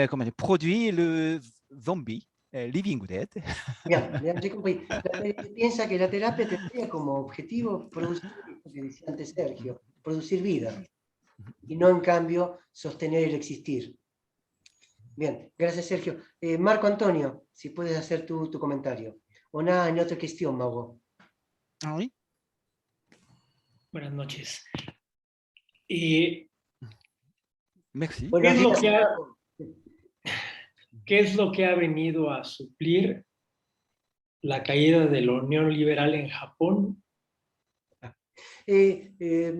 comment dire, produit le zombie. Living Dead. Bien, j'ai compris. Piensa que la terapia tendría como objetivo producir, lo que decía antes Sergio, producir vida. y no en cambio sostener el existir. Bien, gracias Sergio. Marco Antonio, si puedes hacer tu comentario. O nada, en otra cuestión, Mago. Ah oui. Buenas noches. Merci. Buenos ¿Qué es lo días. que ¿Qué es lo que ha venido a suplir la caída de lo neoliberal en Japón?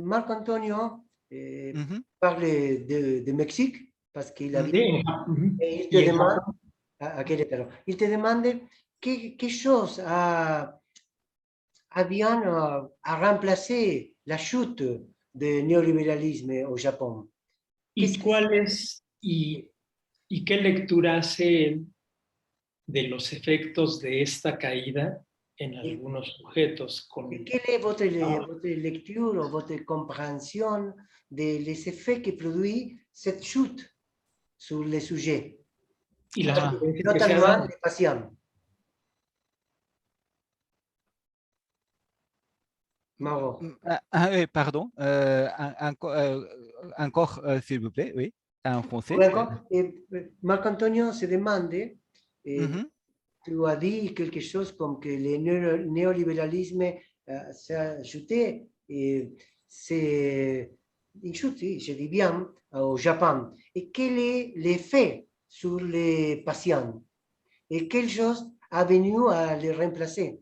Marco Antonio Mhm. parle de Mexique, parce qu'il a Sí, en et il te y en demande, Japón. à Querétaro, il te demande quelle chose a bien a remplacé la chute du néolibéralisme au Japon. ¿Y cuál es y qué lectura hace de los efectos de esta caída en algunos sujetos? Quelle est votre lecture ou votre compréhension des effets que produit cette chute sur les sujets, Y las Ah. consecuencias que se ha notamment dado. les patients? Mauro. Pardon, encore, s'il vous plaît, oui, en français. D'accord. Marco Antonio se demande, Mhm. tu as dit quelque chose comme que le néolibéralisme s'est ajouté, c'est une chute, je dis bien, au Japon. Et quel est l'effet sur les patients? Et quelle chose a venu à les remplacer?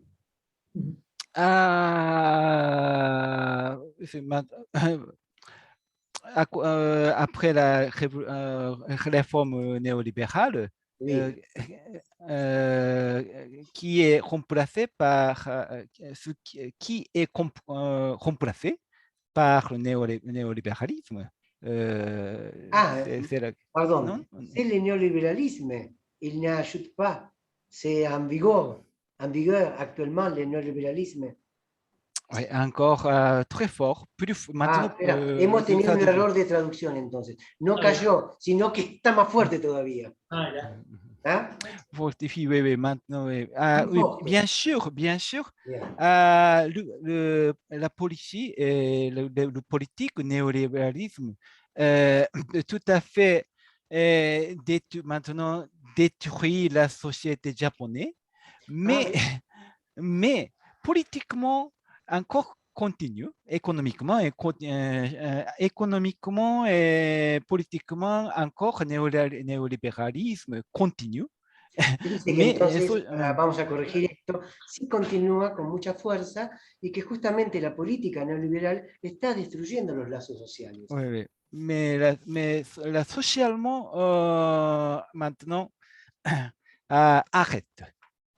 Après la réforme néolibérale, Oui. qui est remplacé par qui est remplacé par le néolibéralisme. Pardon, Non? c'est le néolibéralisme, il n'ajoute pas, c'est en vigueur actuellement le néolibéralisme. Ouais, encore très fort, maintenant. Espera, hemos tenido un error de traducción entonces. No cayó, sino que está más fuerte todavía. Ya. Fortifie, oui, maintenant. Oui. Oui, bien sûr, bien sûr. La politique et le politique néolibéralisme tout à fait maintenant détruit la société japonaise, mais politiquement encore continue, économiquement et politiquement encore néolibéralisme continue. Dice que entonces, vamos a corregir esto, sí continúa con mucha fuerza y que justamente la política neoliberal está destruyendo los lazos sociales. Oui, oui. Mais socialement, maintenant, arrête.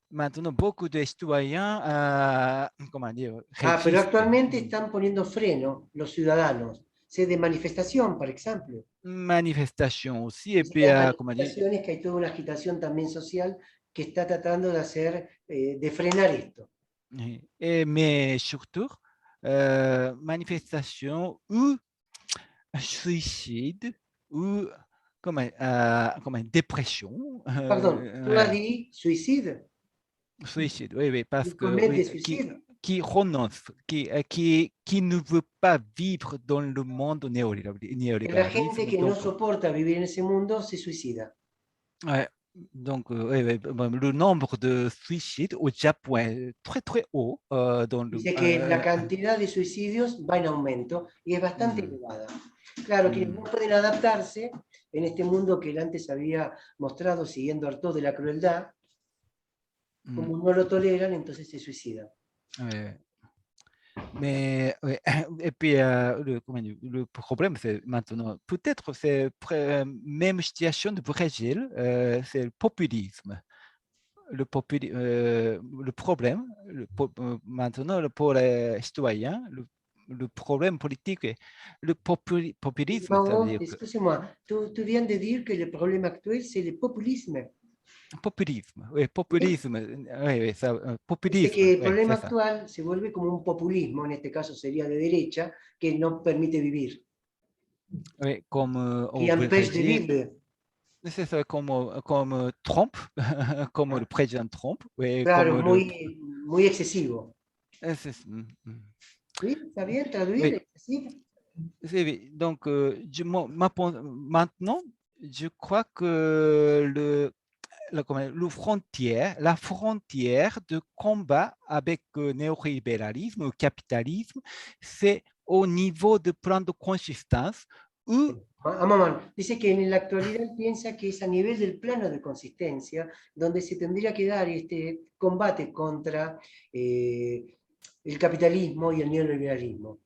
Maintenant, beaucoup de citoyens, comment dire, pero actualmente están poniendo freno los ciudadanos. C'est de manifestación, por ejemplo. Manifestation aussi, et puis, comment dire, que hay toda una agitación también social que está tratando de hacer, de frenar esto. mais surtout, manifestation ou suicide ou comment dépression. Pardon, tu as dit suicide? Suicide, oui, oui, parce que qui renonce, qui ne veut pas vivre dans le monde néolibéral. La gente que no soporta vivir en ese mundo se suicida. Ouais, donc le nombre de suicides au Japon est très très haut. Dice que la cantidad de suicidios va en aumento y es bastante elevada. Claro, quienes no pueden adaptarse en este mundo que él antes había mostrado siguiendo Artaud de la crueldad, como no lo toleran, entonces se suicidan. Mais et puis le problème c'est maintenant peut-être c'est même situation de Brésil, c'est le populisme. Le problème maintenant pour les citoyens, le problème politique est le populisme. Excusez-moi, tu viens de dire que le problème actuel c'est le populisme. Populisme, oui, populisme, oui, ça, populisme. Que el problema actual se vuelve como un populismo, en este caso sería de derecha, que no permite vivir. Oui, comme qui empêche de vivre. C'est ça, comme Trump, comme le président Trump. Oui, claro, muy excesivo. C'est, ¿Sí? ¿Está bien traduir? Oui. Excesivo. Donc, maintenant, je crois que la frontière de combat avec le néolibéralisme, le capitalisme, c'est au niveau de plan de consistance où Mamán dice que en la actualidad piensa que es a nivel del plano de consistencia donde se tendría que dar este combate contra el capitalismo y el neoliberalismo.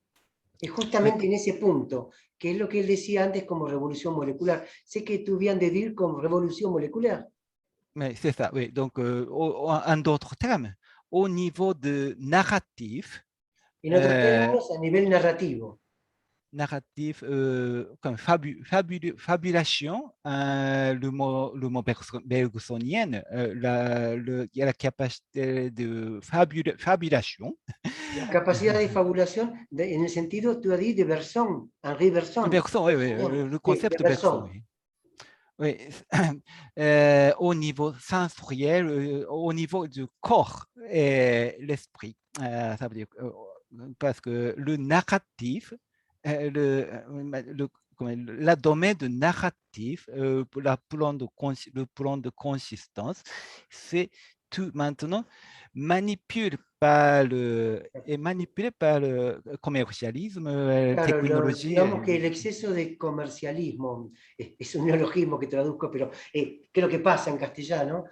Es justamente en ese punto, que es lo que él decía antes como revolución molecular. Sé que tú viens de dire como revolución molecular. Mais c'est ça, oui. Donc, en d'autres termes, au niveau de narratif, En otros términos, a nivel narrativo. comme fabulation, le mot bergsonien, il y a la capacité de fabulation. La capacidad de fabulación en el sentido, tú has dit, de Bergson, Henri Bergson. Bergson, oui, le concept de Bergson, oui. Oui, au niveau sensoriel, au niveau du corps et l'esprit. Ça veut dire, parce que le narratif, la domaine de narratif, le plan de consistance, c'est tout maintenant manipulé par le commercialisme, Claro, technologie. digamos que el exceso de comercialismo, es un neologismo que traduzco, pero creo que pasa en castellano,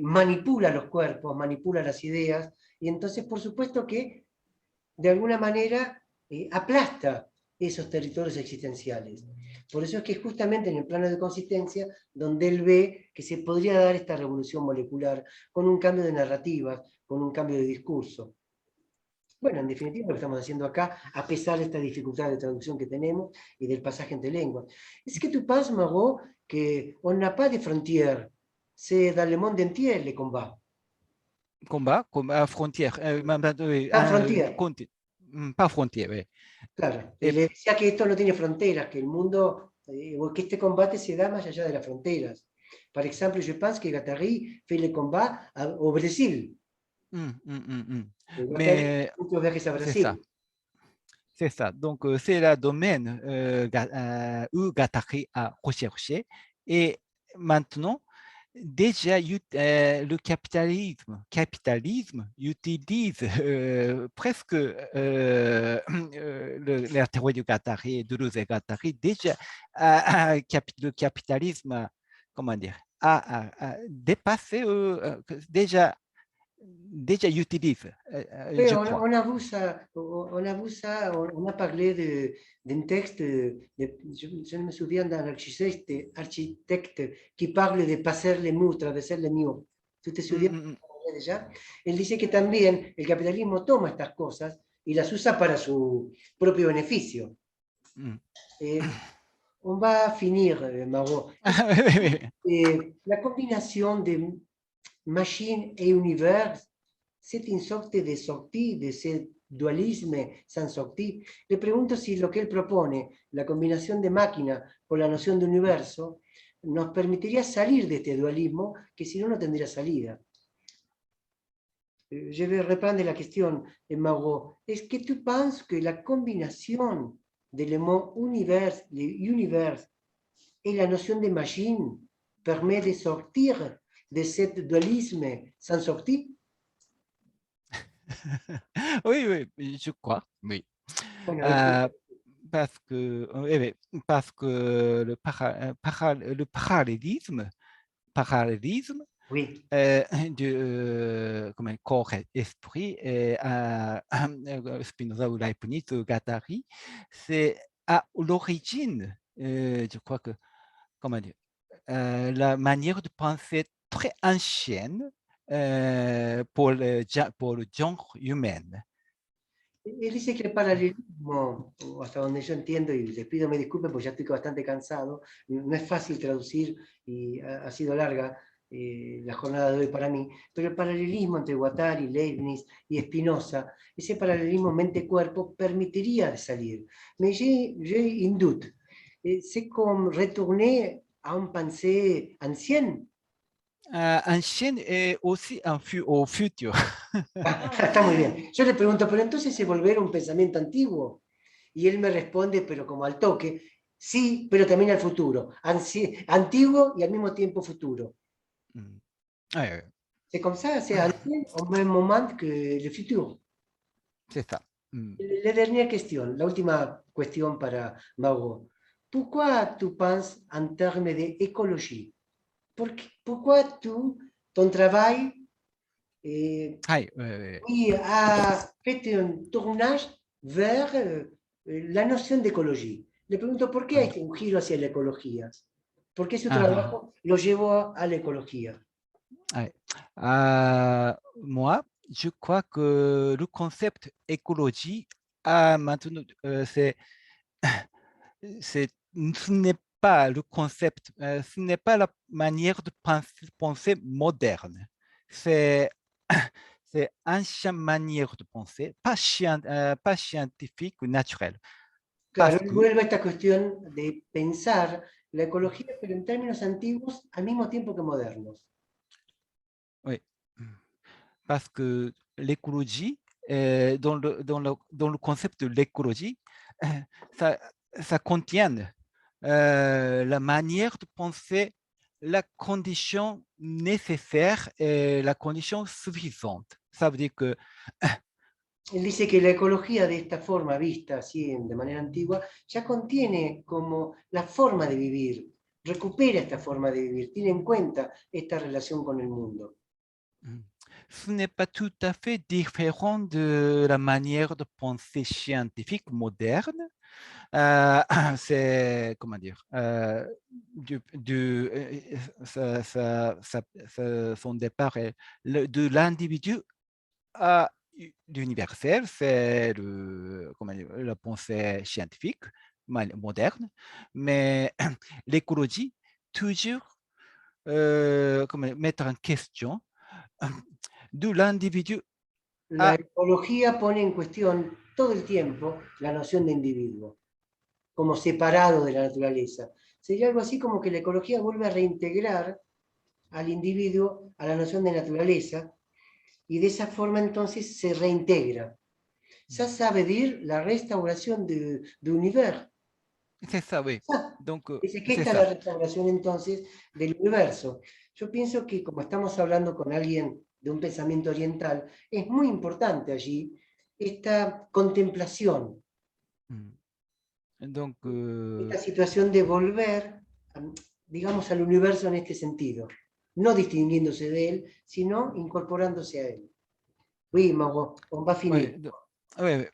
manipula los cuerpos, manipula las ideas, y entonces por supuesto que de alguna manera aplasta esos territorios existenciales. Por eso es que justamente en el plano de consistencia donde él ve que se podría dar esta revolución molecular con un cambio de narrativas, con un cambio de discurso. Bueno, en definitiva lo que estamos haciendo acá, a pesar de esta dificultad de traducción que tenemos y del pasaje entre lenguas. Es que tu penses, Margot, qu'on n'a pas de frontières, c'est dans le monde entier les combats. Combat, comme à frontière. Pas frontières. Pas frontière, oui. Claro, y le decía que esto no tiene fronteras, que el mundo, que este combate se da más allá de las fronteras. Por ejemplo, je pense que Guattari fait le combat au Brésil. Mais c'est ça. C'est ça. Donc, c'est le domaine où Guattari a recherché. Et maintenant, déjà, le capitalisme utilise presque la théorie de Guattari, Deleuze et Guattari. Déjà, le capitalisme, comment dire, a dépassé, déjà utilise. Oui, on a parlé d'un texte, je me souviens d'un architecte qui parle de passer les mots, traverser les murs. ¿Tú te souviens déjà? Él dice que también el capitalismo toma estas cosas y las usa para su propio beneficio. On va finir, Margot. La combinación de machine et univers, c'est une sorte de sortie de ce dualisme sans sortie. Le pregunto si lo que él propone, la combinación de máquina con la noción de universo, nos permitiría salir de este dualismo que si no, no tendría salida. Je vais reprendre la question, Margot. Est-ce que tu penses que la combinación del mot univers et la notion de machine permet de sortir de ce dualisme sans sortie? Oui, je crois, oui. Parce que le parallélisme oui. du corps-esprit, Spinoza ou Leibniz ou Guattari, c'est à l'origine, je crois que, comment dire, la manière de penser très ancienne pour le genre humain. Él dice que el paralelismo, hasta donde yo entiendo, y les pido me disculpen porque ya estoy bastante cansado, no es fácil traducir y ha sido larga la jornada de hoy para mí, pero el paralelismo entre Guattari, Leibniz y Spinoza, ese paralelismo mente-cuerpo permitiría de salir. Mais j'ai un doute. C'est comme retourner à un pensée ancienne. Ancienne et aussi au futur. Está muy bien. Yo le pregunto, pero entonces es volver a un pensamiento antiguo. Y él me responde, pero como al toque, sí, pero también al futuro. Antiguo y al mismo tiempo futuro. C'est comme ça, c'est ancien au même moment que le futur. C'est ça. La dernière question, la última cuestión para Mauro. Pourquoi tu penses en termes d'écologie? Pourquoi ton travail oui, a fait un tournage vers la noción de ecología? Le pregunto, ¿por qué hay un giro hacia la ecología? ¿Por qué su trabajo lo llevó a la ecología? Moi, je crois que le concept écologie a maintenant, ce n'est pas le concept, ce n'est pas la manière de penser moderne. C'est une manière de penser, pas scientifique ou naturelle. Claro, él vuelve a esta cuestión de pensar la ecología, pero en términos antiguos al mismo tiempo que modernos. Oui, parce que l'écologie, dans le concept de l'écologie, ça contient la manière de penser la condition nécessaire et la condition suffisante. Ça veut dire que Él dice que la ecología de esta forma, vista así de manera antigua, ya contiene como la forma de vivir, recupera esta forma de vivir, tiene en cuenta esta relación con el mundo. Ce n'est pas tout à fait différent de la manière de penser scientifique moderne. C'est, comment dire, son départ est de l'individu à l'universel, c'est la pensée scientifique moderne, mais l'écologie, toujours mettre en question de l'individu. La ecología pone en cuestión todo el tiempo la noción de individuo, como separado de la naturaleza. Sería algo así como que la ecología vuelve a reintegrar al individuo a la noción de naturaleza, y de esa forma entonces se reintegra. Ça, ça veut dire la restauración de univers. C'est ça, oui. Donc, es que esta es la restauración entonces del universo. Yo pienso que como estamos hablando con alguien de un pensamiento oriental, es muy importante allí esta contemplación. Donc, esta situación de volver, digamos, al universo en este sentido. No distinguiéndose de él, sino incorporándose a él. Oui, Mauro, on va finir. Oui.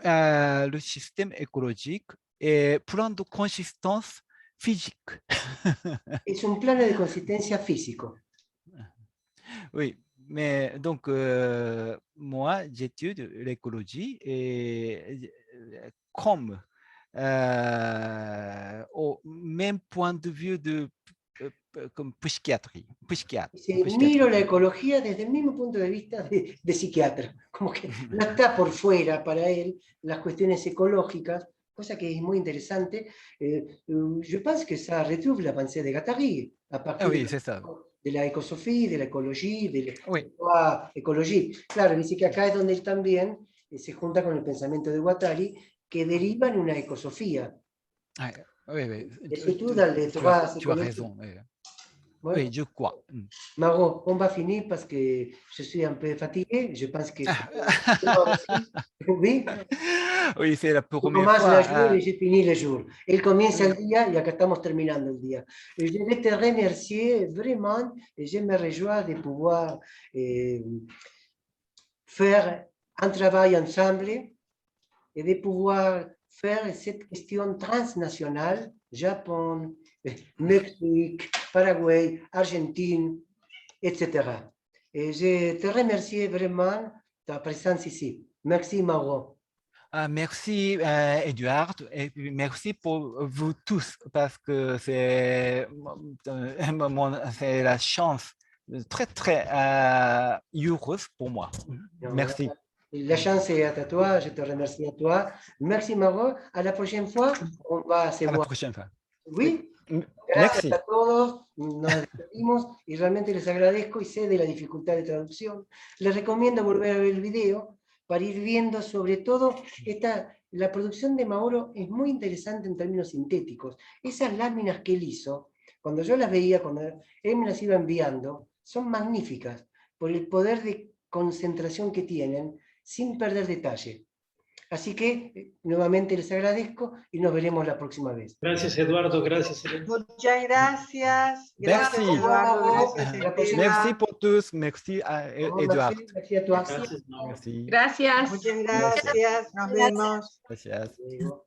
Le système écologique est plan de consistance physique. Es un plano de consistencia físico. Oui, mais donc, moi, j'étudie l'écologie et comme au même point de vue de comme psychiatrie. Miro la ecología desde el mismo punto de vista de psiquiatra, como que no está por fuera para él las cuestiones ecológicas, cosa que es muy interesante. Je pense que ça retrouve la pensée de Guattari, a partir de la ecosofía, de la ecología, de la ecología. Claro, dice que acá es donde él también se junta con el pensamiento de Guattari, que deriva en una ecosofía. Oui. Tu as raison. Oui, je crois. Mauro, on va finir parce que je suis un peu fatigué. Je pense que oui. Oui, c'est la première fois. La jour et j'ai fini le jour. Él comienza el día y acá estamos terminando el día. Je vais te remercier vraiment et je me réjouis de pouvoir faire un travail ensemble et de pouvoir faire cette question transnationale, Japon, Mexique, Paraguay, Argentine, etc. Et je te remercie vraiment ta présence ici. Merci, Mauro. Merci, Edouard, et merci pour vous tous, parce que c'est la chance très, très heureuse pour moi. Merci. La chance est à toi, je te remercie à toi. Merci, Mauro. À la prochaine fois, on va se voir. À la prochaine fois. Oui. Gracias a todos, nos despedimos y realmente les agradezco y sé de la dificultad de traducción. Les recomiendo volver a ver el video para ir viendo sobre todo esta la producción de Mauro es muy interesante en términos sintéticos. Esas láminas que él hizo, cuando yo las veía, cuando él me las iba enviando, son magníficas por el poder de concentración que tienen sin perder detalle. Así que nuevamente les agradezco y nos veremos la próxima vez. Gracias, Eduardo. Gracias, Elena. Muchas gracias. Merci. Gracias, Eduardo. Gracias, Estela. Merci pour tous. Merci à Edouard. Merci a toi. Gracias, Mauro. Merci. Gracias. Muchas gracias. Nos vemos. Gracias. Hasta luego.